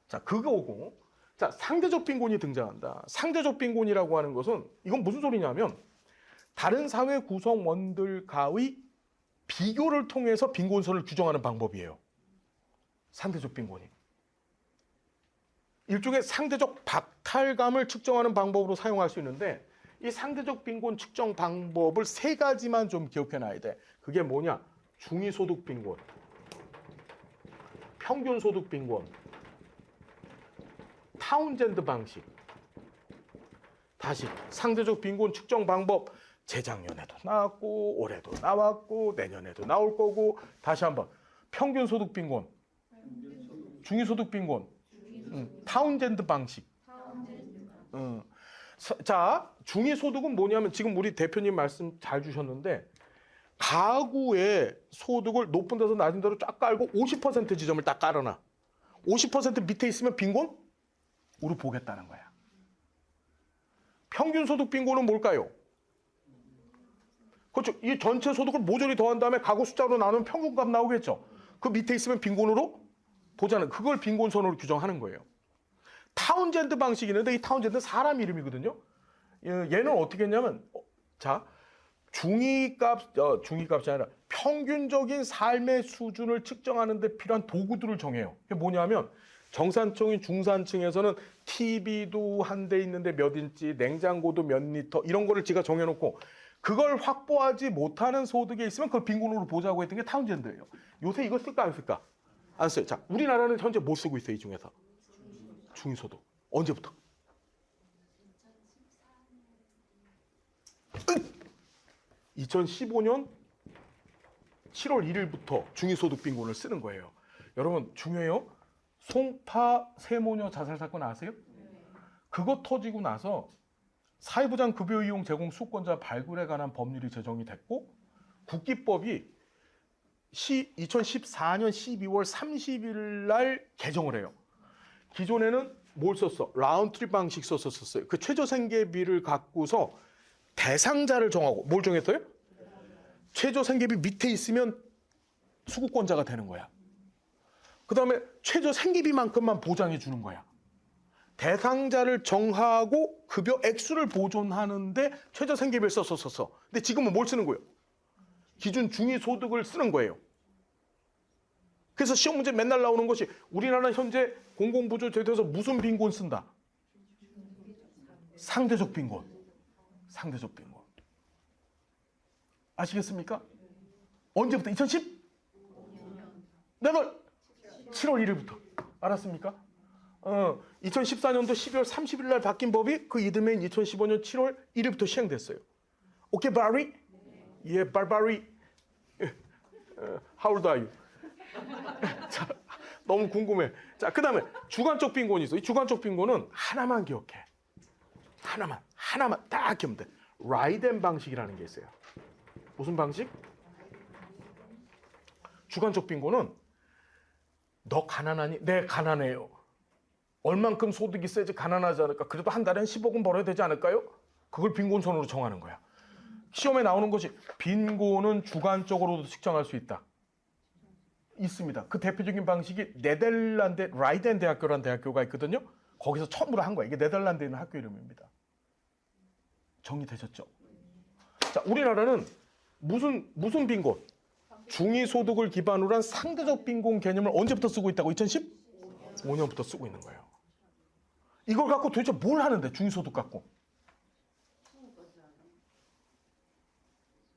자, 그거고. 자, 상대적 빈곤이 등장한다. 상대적 빈곤이라고 하는 것은 이건 무슨 소리냐면 다른 사회 구성원들과의 비교를 통해서 빈곤선을 규정하는 방법이에요. 상대적 빈곤이. 일종의 상대적 박탈감을 측정하는 방법으로 사용할 수 있는데 이 상대적 빈곤 측정 방법을 세 가지만 좀 기억해놔야 돼. 그게 뭐냐? 중위소득 빈곤, 평균소득 빈곤, 타운젠드 방식. 다시 상대적 빈곤 측정 방법. 재작년에도 나왔고 올해도 나왔고 내년에도 나올 거고. 다시 한번 평균소득 빈곤, 중위소득 빈곤, 타운젠드 방식. 자, 중위소득은 뭐냐면 지금 우리 대표님 말씀 잘 주셨는데 가구의 소득을 높은 데서 낮은 데로 쫙 깔고 50% 지점을 딱 깔아놔. 50% 밑에 있으면 빈곤? 우리 보겠다는 거야. 평균소득 빈곤은 뭘까요? 그렇죠. 이 전체 소득을 모조리 더한 다음에 가구 숫자로 나누면 평균값 나오겠죠. 그 밑에 있으면 빈곤으로 보자는, 그걸 빈곤선으로 규정하는 거예요. 타운젠드 방식이 있는데 이 타운젠드는 사람 이름이거든요. 얘는 어떻게 했냐면 자, 중위값이 아니라 평균적인 삶의 수준을 측정하는 데 필요한 도구들을 정해요. 그게 뭐냐면 정산층인 중산층에서는 TV도 한 대 있는데 몇 인치, 냉장고도 몇 리터 이런 거를 지가 정해놓고 그걸 확보하지 못하는 소득에 있으면 그걸 빈곤으로 보자고 했던 게 타운젠드예요. 요새 이거 쓸까 안 쓸까? 안 써요. 자, 우리나라는 현재 못 쓰고 있어요. 이 중에서. 중위소득. 언제부터? 2015년 7월 1일부터 중위소득 빈곤을 쓰는 거예요. 여러분 중요해요. 송파 세모녀 자살 사건 아세요? 그거 터지고 나서 사회보장 급여 이용 제공 수권자 발굴에 관한 법률이 제정이 됐고 국기법이 2014년 12월 30일 날 개정을 해요. 기존에는 뭘 썼어? 라운드트립 방식 썼었어요. 그 최저생계비를 갖고서 대상자를 정하고 뭘 정했어요? 최저생계비 밑에 있으면 수급권자가 되는 거야. 그 다음에 최저생계비만큼만 보장해 주는 거야. 대상자를 정하고 급여 액수를 보존하는데 최저생계비를 썼었어. 근데 지금은 뭘 쓰는 거예요? 기준 중위소득을 쓰는 거예요. 그래서 시험 문제 맨날 나오는 것이 우리나라 현재 공공부조 제도에서 무슨 빈곤 쓴다? 상대적 빈곤. 상대적 빈곤. 아시겠습니까? 언제부터? 2010? 내가 7월 1일부터. 알았습니까? 2014년도 12월 30일 날 바뀐 법이 그 이듬해인 2015년 7월 1일부터 시행됐어요. 오케이, 바리? 예, 바리. How old are you? 자, 너무 궁금해. 자, 그 다음에 주관적 빈곤이 있어. 이 주관적 빈곤은 하나만 기억해. 하나만 딱 기억하면 돼. 라이덴 방식이라는 게 있어요. 무슨 방식? 주관적 빈곤은 너 가난하니? 네, 가난해요. 얼만큼 소득이 있어야지 가난하지 않을까? 그래도 한 달엔 10억은 벌어야 되지 않을까요? 그걸 빈곤선으로 정하는 거야. 시험에 나오는 것이 빈곤은 주관적으로도 측정할 수 있다. 있습니다. 그 대표적인 방식이 네덜란드 라이덴 대학교라는 대학교가 있거든요. 거기서 처음으로 한 거예요. 이게 네덜란드에 있는 학교 이름입니다. 정리되셨죠? 자, 우리나라는 무슨 빈곤? 중위소득을 기반으로 한 상대적 빈곤 개념을 언제부터 쓰고 있다고? 2015년부터 쓰고 있는 거예요. 이걸 갖고 도대체 뭘 하는데? 중위소득 갖고.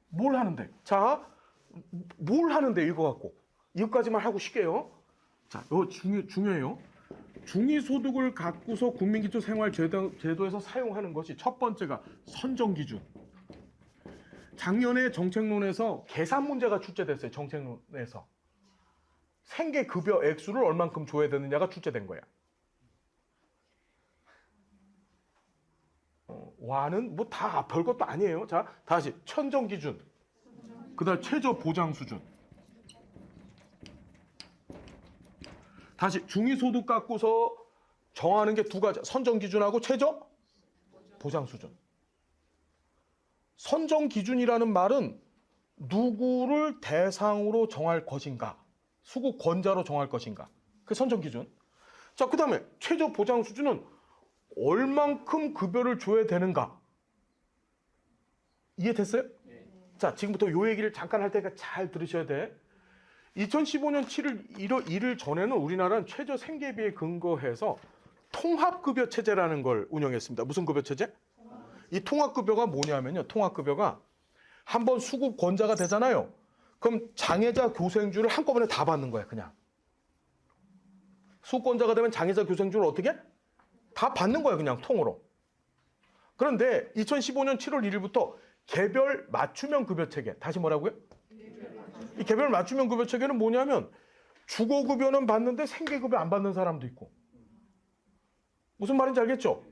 뭘 하는데? 자, 뭘 하는데 이거 갖고? 이것까지만 하고 쉽게요. 자, 이거 중요해요. 중위소득을 갖고서 국민기초생활제도에서 사용하는 것이 첫 번째가 선정기준. 작년에 정책론에서 계산 문제가 출제됐어요. 정책론에서. 생계급여 액수를 얼만큼 줘야 되느냐가 출제된 거야. 와는 뭐 다 별것도 아니에요. 자, 다시 천정 기준, 그다음 최저 보장 수준. 다시 중위소득 갖고서 정하는 게 두 가지. 선정 기준하고 최저 보장 수준. 선정 기준이라는 말은 누구를 대상으로 정할 것인가, 수급권자로 정할 것인가. 그 선정 기준. 자, 그다음에 최저 보장 수준은 얼만큼 급여를 줘야 되는가. 이해됐어요? 네. 자, 지금부터 요 얘기를 잠깐 할 테니까 잘 들으셔야 돼. 2015년 7월 1일 전에는 우리나라는 최저 생계비에 근거해서 통합급여 체제라는 걸 운영했습니다. 무슨 급여 체제? 이 통합급여가 뭐냐면요. 통합급여가 한번 수급권자가 되잖아요. 그럼 장애자 교생주를 한꺼번에 다 받는 거야, 그냥. 수급권자가 되면 장애자 교생주를 어떻게? 다 받는 거야, 그냥 통으로. 그런데 2015년 7월 1일부터 개별 맞춤형 급여 체계. 다시 뭐라고요? 이 개별 맞춤형 급여 체계는 뭐냐면 주거급여는 받는데 생계급여 안 받는 사람도 있고. 무슨 말인지 알겠죠?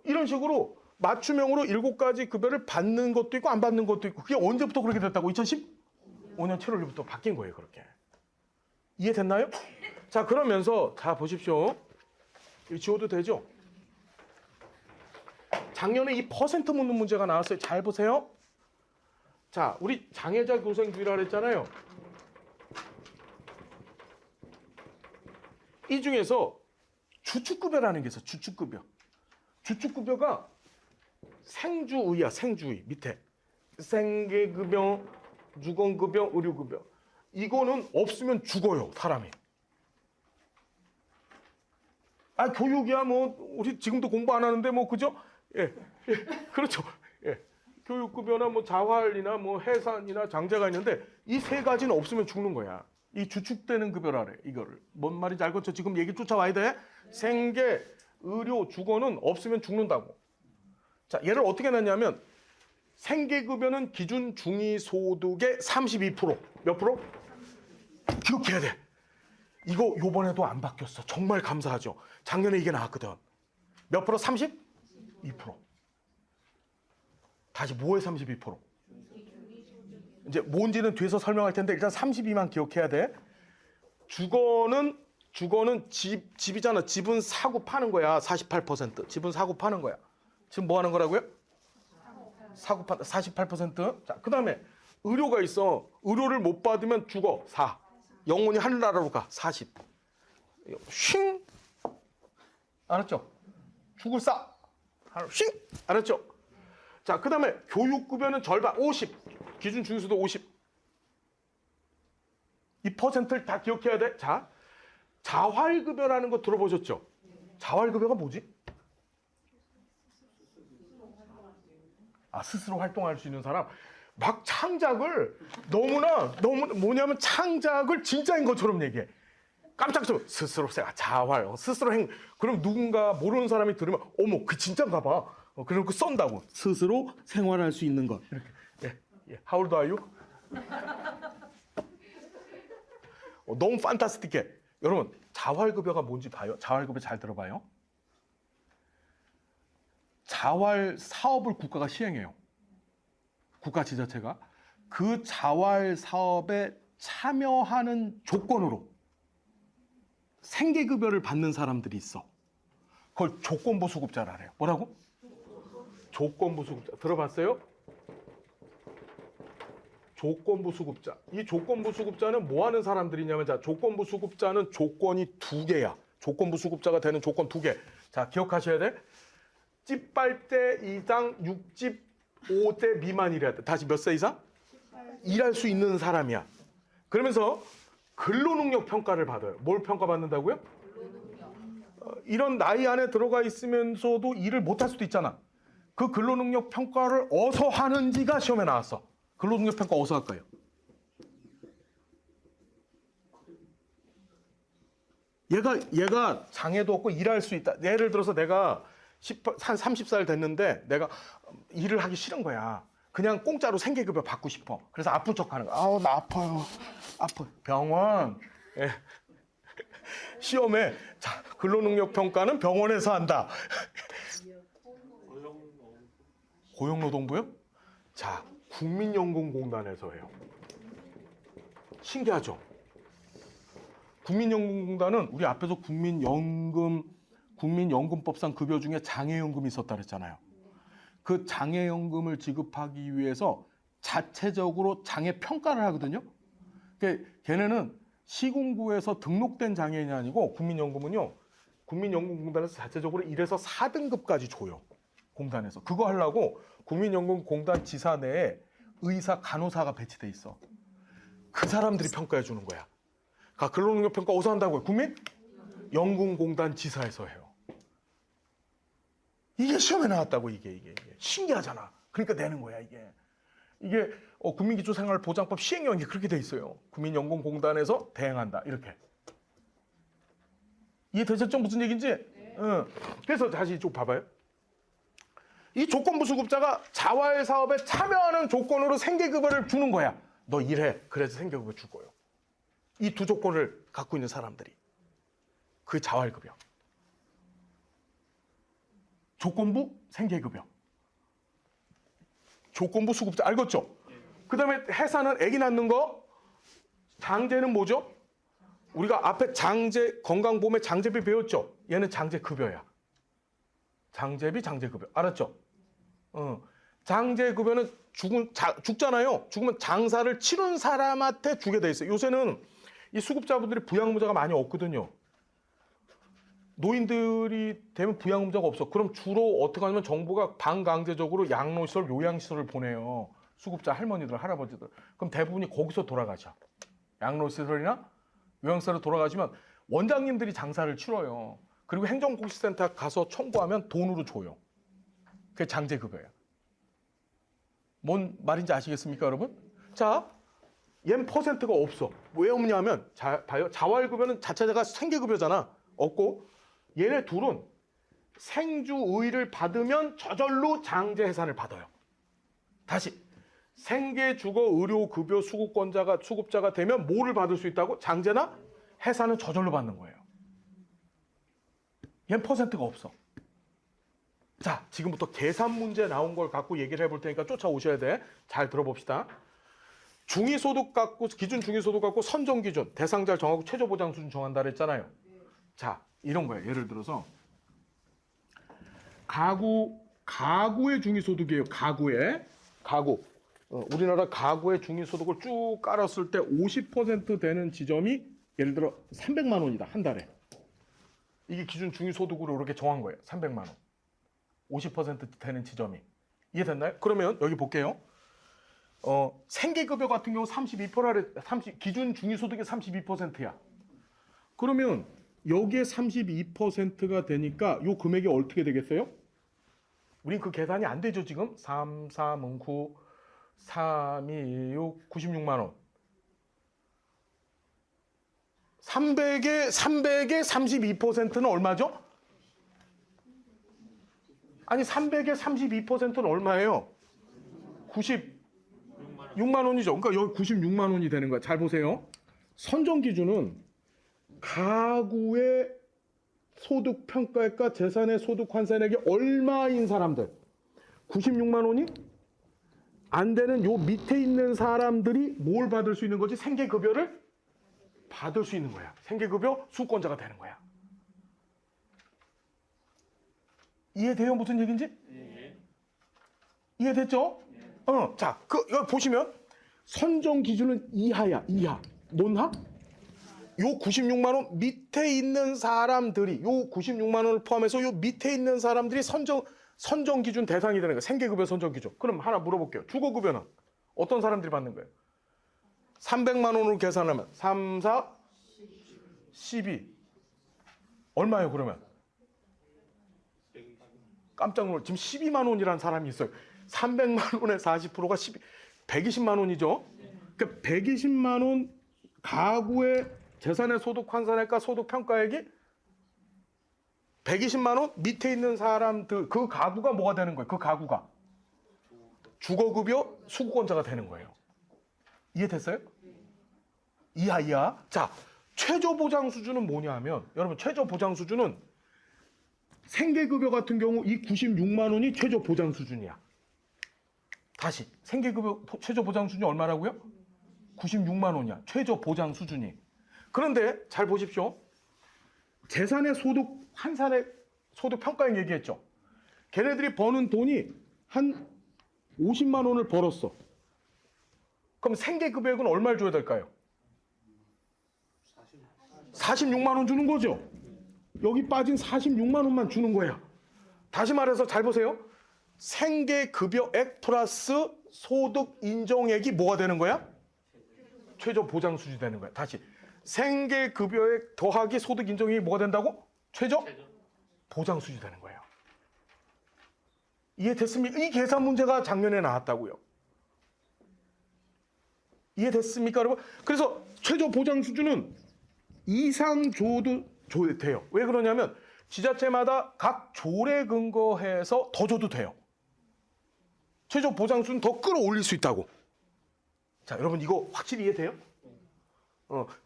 이런 식으로 맞춤형으로 7가지 급여를 받는 것도 있고 안 받는 것도 있고. 그게 언제부터 그렇게 됐다고? 2015년 7월 1일부터 바뀐 거예요, 그렇게. 이해됐나요? 자, 그러면서 자 보십시오. 이거 지워도 되죠? 작년에 이 퍼센트 묻는 문제가 나왔어요. 잘 보세요. 자, 우리 장애자 교생주의라 그랬잖아요. 이 중에서 주축급여라는 게 있어요. 주축급여. 주축급여가 생주의야, 생주의. 밑에 생계급여, 주거급여, 의료급여. 이거는 없으면 죽어요, 사람이. 아, 교육이야 뭐 우리 지금도 공부 안 하는데 뭐 그죠? 예, 예, 그렇죠. 예, 교육급여나 뭐 자활이나 뭐 해산이나 장제가 있는데 이 세 가지는 없으면 죽는 거야. 이 주축되는 급여라래. 이거를 뭔 말인지 알겠죠? 지금 얘기 쫓아와야 돼. 생계, 의료, 주거는 없으면 죽는다고. 자, 얘를 어떻게 냈냐면 생계급여는 기준 중위소득의 32%. 몇 프로? 기억해야 돼. 이거 요번에도 안 바뀌었어. 정말 감사하죠. 작년에 이게 나왔거든. 몇 프로? 32%. 다시 뭐에 32%? 이제 뭔지는 뒤에서 설명할 텐데 일단 32만 기억해야 돼. 주거는 집이잖아. 집은 사고 파는 거야. 48%. 집은 사고 파는 거야. 지금 뭐 하는 거라고요? 사고 파는 48%. 자, 그다음에 의료가 있어. 의료를 못 받으면 죽어. 4. 영혼이 하늘나라로 가. 40. 쉥. 알았죠? 죽을 싸. 쉥. 알았죠? 자, 그다음에 교육급여는 절반. 50. 기준 중위소득 50. 이 퍼센트를 다 기억해야 돼. 자, 자활급여라는 거 들어보셨죠? 자활급여가 뭐지? 아, 스스로 활동할 수 있는 사람. 막 창작을 너무 뭐냐면 창작을 진짜인 것처럼 얘기해. 깜짝 놀라. 스스로 자활, 스스로 그럼 누군가 모르는 사람이 들으면 어머, 그 진짜인가 봐. 그러고 썬다고. 스스로 생활할 수 있는 것. 이렇게. 예. How old are you? 너무 판타스틱해. 여러분, 자활급여가 뭔지 봐요. 자활급여 잘 들어봐요. 자활 사업을 국가가 시행해요. 국가 지자체가. 그 자활 사업에 참여하는 조건으로 생계급여를 받는 사람들이 있어. 그걸 조건부 수급자라 그래요. 뭐라고? 조건부 수급자. 들어봤어요? 조건부 수급자. 이 조건부 수급자는 뭐 하는 사람들이냐면, 자, 조건부 수급자는 조건이 2개야. 조건부 수급자가 되는 조건 2개. 자, 기억하셔야 돼. 찌빨대 이상 65세 미만이래야 돼. 다시 몇 세 이상? 일할 수 있는 사람이야. 그러면서 근로능력 평가를 받아요. 뭘 평가받는다고요? 이런 나이 안에 들어가 있으면서도 일을 못할 수도 있잖아. 그 근로능력 평가를 어디서 하는지가 시험에 나왔어. 근로능력 평가 어디서 할까요? 얘가 장애도 없고 일할 수 있다. 예를 들어서 내가 한 30살 됐는데 내가 일을 하기 싫은 거야. 그냥 공짜로 생계급여 받고 싶어. 그래서 아픈 척하는 거야. 아우 나 아파요. 아파요. 병원. 예. 시험에 자, 근로능력 평가는 병원에서 한다. 고용노동부요? 자, 국민연금공단에서 해요. 신기하죠? 국민연금공단은 우리 앞에서 국민연금법상 급여 중에 장애연금이 있었다 그랬잖아요. 그 장애연금을 지급하기 위해서 자체적으로 장애 평가를 하거든요. 그러니까 걔네는 시군구에서 등록된 장애인이 아니고 국민연금은요. 국민연금공단에서 자체적으로 1에서 4등급까지 줘요. 공단에서. 그거 하려고 국민연금공단 지사 내에 의사, 간호사가 배치돼 있어. 그 사람들이 평가해 주는 거야. 그러니까 근로능력 평가 어디서 한다고요? 국민연금공단 지사에서 해요. 이게 시험에 나왔다고 이게. 신기하잖아. 그러니까 내는 거야 이게. 이게 국민기초생활보장법 시행령이 그렇게 돼 있어요. 국민연금공단에서 대행한다 이렇게. 이해되셨죠? 무슨 얘기인지? 응. 그래서 다시 이쪽 봐봐요. 이 조건부 수급자가 자활사업에 참여하는 조건으로 생계급여를 주는 거야. 너 일해. 그래서 생계급여 줄 거예요. 이 두 조건을 갖고 있는 사람들이. 그 자활급여. 조건부 생계급여. 조건부 수급자. 알겠죠? 그 다음에 해사는 아기 낳는 거. 장제는 뭐죠? 우리가 앞에 장제, 건강보험에 장제비 배웠죠? 얘는 장제급여야. 장제비, 장제급여. 알았죠? 장제급여는 죽잖아요. 죽으면 장사를 치른 사람한테 주게 돼 있어요. 요새는 이 수급자분들이 부양의무자가 많이 없거든요. 노인들이 되면 부양의무자가 없어. 그럼 주로 어떻게 하냐면 정부가 반강제적으로 양로시설, 요양시설을 보내요. 수급자 할머니들, 할아버지들. 그럼 대부분이 거기서 돌아가죠. 양로시설이나 요양시설로 돌아가시면 원장님들이 장사를 치러요. 그리고 행정복지센터 가서 청구하면 돈으로 줘요. 그게 장제급여예요. 뭔 말인지 아시겠습니까, 여러분? 자, 얘는 퍼센트가 없어. 왜 없냐면, 봐요. 자활급여는 자체가 생계급여잖아. 없고, 얘네 둘은 생주의를 받으면 저절로 장제해산을 받아요. 다시, 생계주거의료급여 수급자가 되면 뭐를 받을 수 있다고? 장제나 해산은 저절로 받는 거예요. 얘는 퍼센트가 없어. 자, 지금부터 계산 문제 나온 걸 갖고 얘기를 해볼 테니까 쫓아오셔야 돼. 잘 들어봅시다. 중위소득 갖고, 기준 중위소득 갖고 선정기준, 대상자를 정하고 최저보장 수준 정한다 그랬잖아요. 자, 이런 거예요. 예를 들어서 가구의 중위소득이에요. 가구. 우리나라 가구의 중위소득을 쭉 깔았을 때 50% 되는 지점이 예를 들어 300만 원이다. 한 달에. 이게 기준 중위소득으로 이렇게 정한 거예요. 300만 원. 50% 되는 지점이. 이해됐나요? 그러면 여기 볼게요. 생계급여 같은 경우 32%라, 기준 중위소득이 32%야. 그러면 여기에 32%가 되니까 요 금액이 어떻게 되겠어요? 우린 그 계산이 안 되죠, 지금? 3, 3, 9, 3, 2, 6, 96만 원. 300에 32%는 얼마죠? 아니 300에 32%는 얼마예요? 96만 원이죠. 그러니까 여기 96만 원이 되는 거야. 잘 보세요. 선정 기준은 가구의 소득 평가액과 재산의 소득 환산액이 얼마인 사람들. 96만 원이 안 되는 요 밑에 있는 사람들이 뭘 받을 수 있는 거지? 생계급여를 받을 수 있는 거야. 생계급여 수권자가 되는 거야. 이해돼요? 무슨 얘기인지? 네. 이해됐죠? 네. 자, 여기 보시면 선정 기준은 이하야. 이하. 논하? 요 96만 원 밑에 있는 사람들이 요 96만 원을 포함해서 요 밑에 있는 사람들이 선정 기준 대상이 되는 거예요. 생계급여 선정 기준. 그럼 하나 물어볼게요. 주거급여는 어떤 사람들이 받는 거예요? 300만 원으로 계산하면 3, 4, 12. 얼마예요, 그러면? 깜짝 놀라. 지금 12만 원이라는 사람이 있어요. 300만 원의 40%가 120만 원이죠. 그러니까 120만 원 가구의 재산의 소득 환산액과 소득 평가액이 120만 원 밑에 있는 사람들, 그 가구가 뭐가 되는 거예요? 그 가구가 주거급여 수급권자가 되는 거예요. 이해됐어요? 이하. 자, 최저보장 수준은 뭐냐 하면 여러분 최저보장 수준은 생계급여 같은 경우 이 96만 원이 최저보장 수준이야. 다시 생계급여 최저보장 수준이 얼마라고요? 96만 원이야. 최저보장 수준이. 그런데 잘 보십시오. 재산의 소득, 환산의 소득 평가액 얘기했죠. 걔네들이 버는 돈이 한 50만 원을 벌었어. 그럼 생계급여액은 얼마를 줘야 될까요? 46만 원 주는 거죠. 여기 빠진 46만 원만 주는 거야. 다시 말해서 잘 보세요. 생계급여액 플러스 소득 인정액이 뭐가 되는 거야? 최저보장 수준이 되는 거야. 다시 생계급여액 더하기 소득 인정액이 뭐가 된다고? 최저보장 수준이 되는 거예요. 이해됐습니까? 이 계산 문제가 작년에 나왔다고요. 이해됐습니까, 여러분? 그래서 최저보장 수준은 이상 줘도 돼요. 왜 그러냐면 지자체마다 각 조례 근거해서 더 줘도 돼요. 최저보장 수준 더 끌어올릴 수 있다고. 자, 여러분 이거 확실히 이해돼요?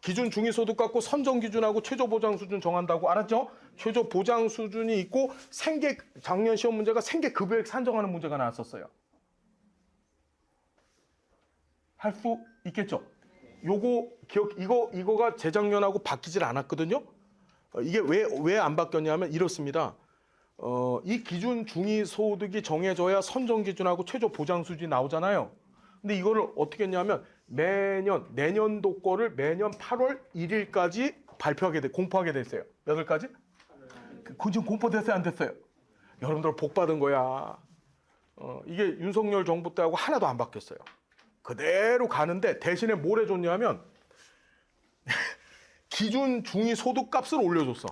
기준 중위소득 갖고 선정 기준하고 최저보장 수준 정한다고 알았죠? 최저보장 수준이 있고 작년 시험 문제가 생계급여액 산정하는 문제가 나왔었어요. 할 수 있겠죠? 요거 이거가 재작년하고 바뀌질 않았거든요. 이게 왜 안 바뀌었냐면 이렇습니다. 이 기준 중위 소득이 정해져야 선정 기준하고 최저 보장 수준이 나오잖아요. 근데 이거를 어떻게 했냐면 내년도 거를 매년 8월 1일까지 공포하게 됐어요. 몇 월까지? 지금 공포됐어요, 안 됐어요? 여러분들 복 받은 거야. 이게 윤석열 정부 때하고 하나도 안 바뀌었어요. 그대로 가는데 대신에 뭘 해줬냐면 기준 중위 소득 값을 올려줬어.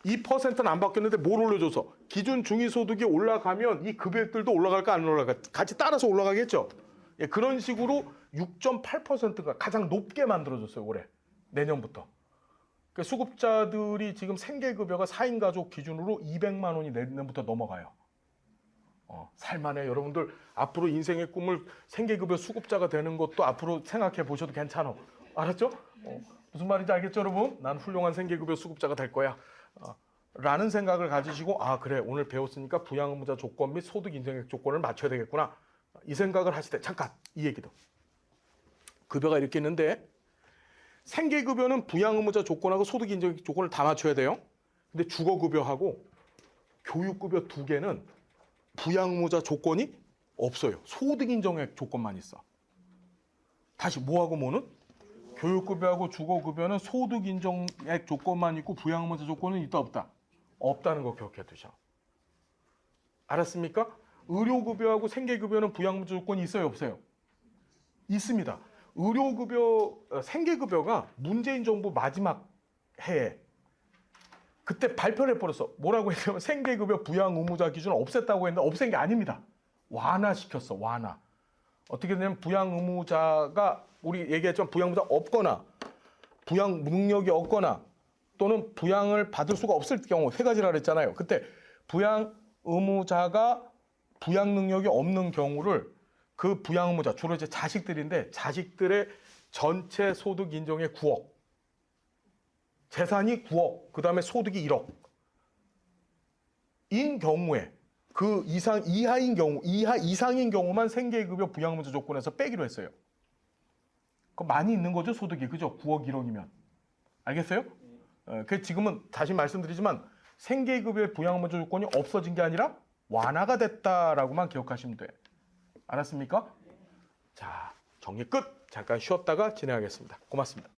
2%는 안 바뀌었는데 뭘 올려줘서 기준 중위 소득이 올라가면 이 급여액들도 올라갈까 안 올라갈까 같이 따라서 올라가겠죠. 예, 그런 식으로 6.8%가 가장 높게 만들어줬어요. 올해 내년부터. 그러니까 수급자들이 지금 생계급여가 4인 가족 기준으로 200만 원이 내년부터 넘어가요. 살만해. 여러분들 앞으로 인생의 꿈을 생계급여 수급자가 되는 것도 앞으로 생각해 보셔도 괜찮아. 알았죠? 무슨 말인지 알겠죠, 여러분? 난 훌륭한 생계급여 수급자가 될 거야. 라는 생각을 가지시고 그래 오늘 배웠으니까 부양의무자 조건 및 소득 인정액 조건을 맞춰야 되겠구나. 이 생각을 하실 때 잠깐 이 얘기도. 급여가 이렇게 있는데 생계급여는 부양의무자 조건하고 소득 인정액 조건을 다 맞춰야 돼요. 근데 주거급여하고 교육급여 두 개는 부양의무자 조건이 없어요. 소득 인정액 조건만 있어. 다시 뭐하고 뭐는? 교육급여하고 주거급여는 소득 인정액 조건만 있고 부양의무자 조건은 있다 없다? 없다는 거 기억해 두셔. 알았습니까? 의료급여하고 생계급여는 부양의무자 조건이 있어요 없어요? 있습니다. 생계급여가 문재인 정부 마지막 해에 그때 발표를 해버렸어. 뭐라고 했냐면 생계급여 부양의무자 기준을 없앴다고 했는데 없앤 게 아닙니다. 완화시켰어. 완화. 어떻게 되냐면 부양의무자가 우리 얘기했지만 부양의무자 없거나 부양 능력이 없거나 또는 부양을 받을 수가 없을 경우 세 가지라 그랬잖아요. 그때 부양의무자가 부양 능력이 없는 경우를 그 부양의무자 주로 이제 자식들인데 자식들의 전체 소득 인정의 9억 재산이 9억 그 다음에 소득이 1억 인 경우에 그 이상인 경우만 생계급여 부양의무자 조건에서 빼기로 했어요. 그 많이 있는 거죠 소득이 그죠? 9억 1억이면 알겠어요? 그 지금은 다시 말씀드리지만 생계급여 부양의무자 조건이 없어진 게 아니라 완화가 됐다라고만 기억하시면 돼. 알았습니까? 자 정리 끝. 잠깐 쉬었다가 진행하겠습니다. 고맙습니다.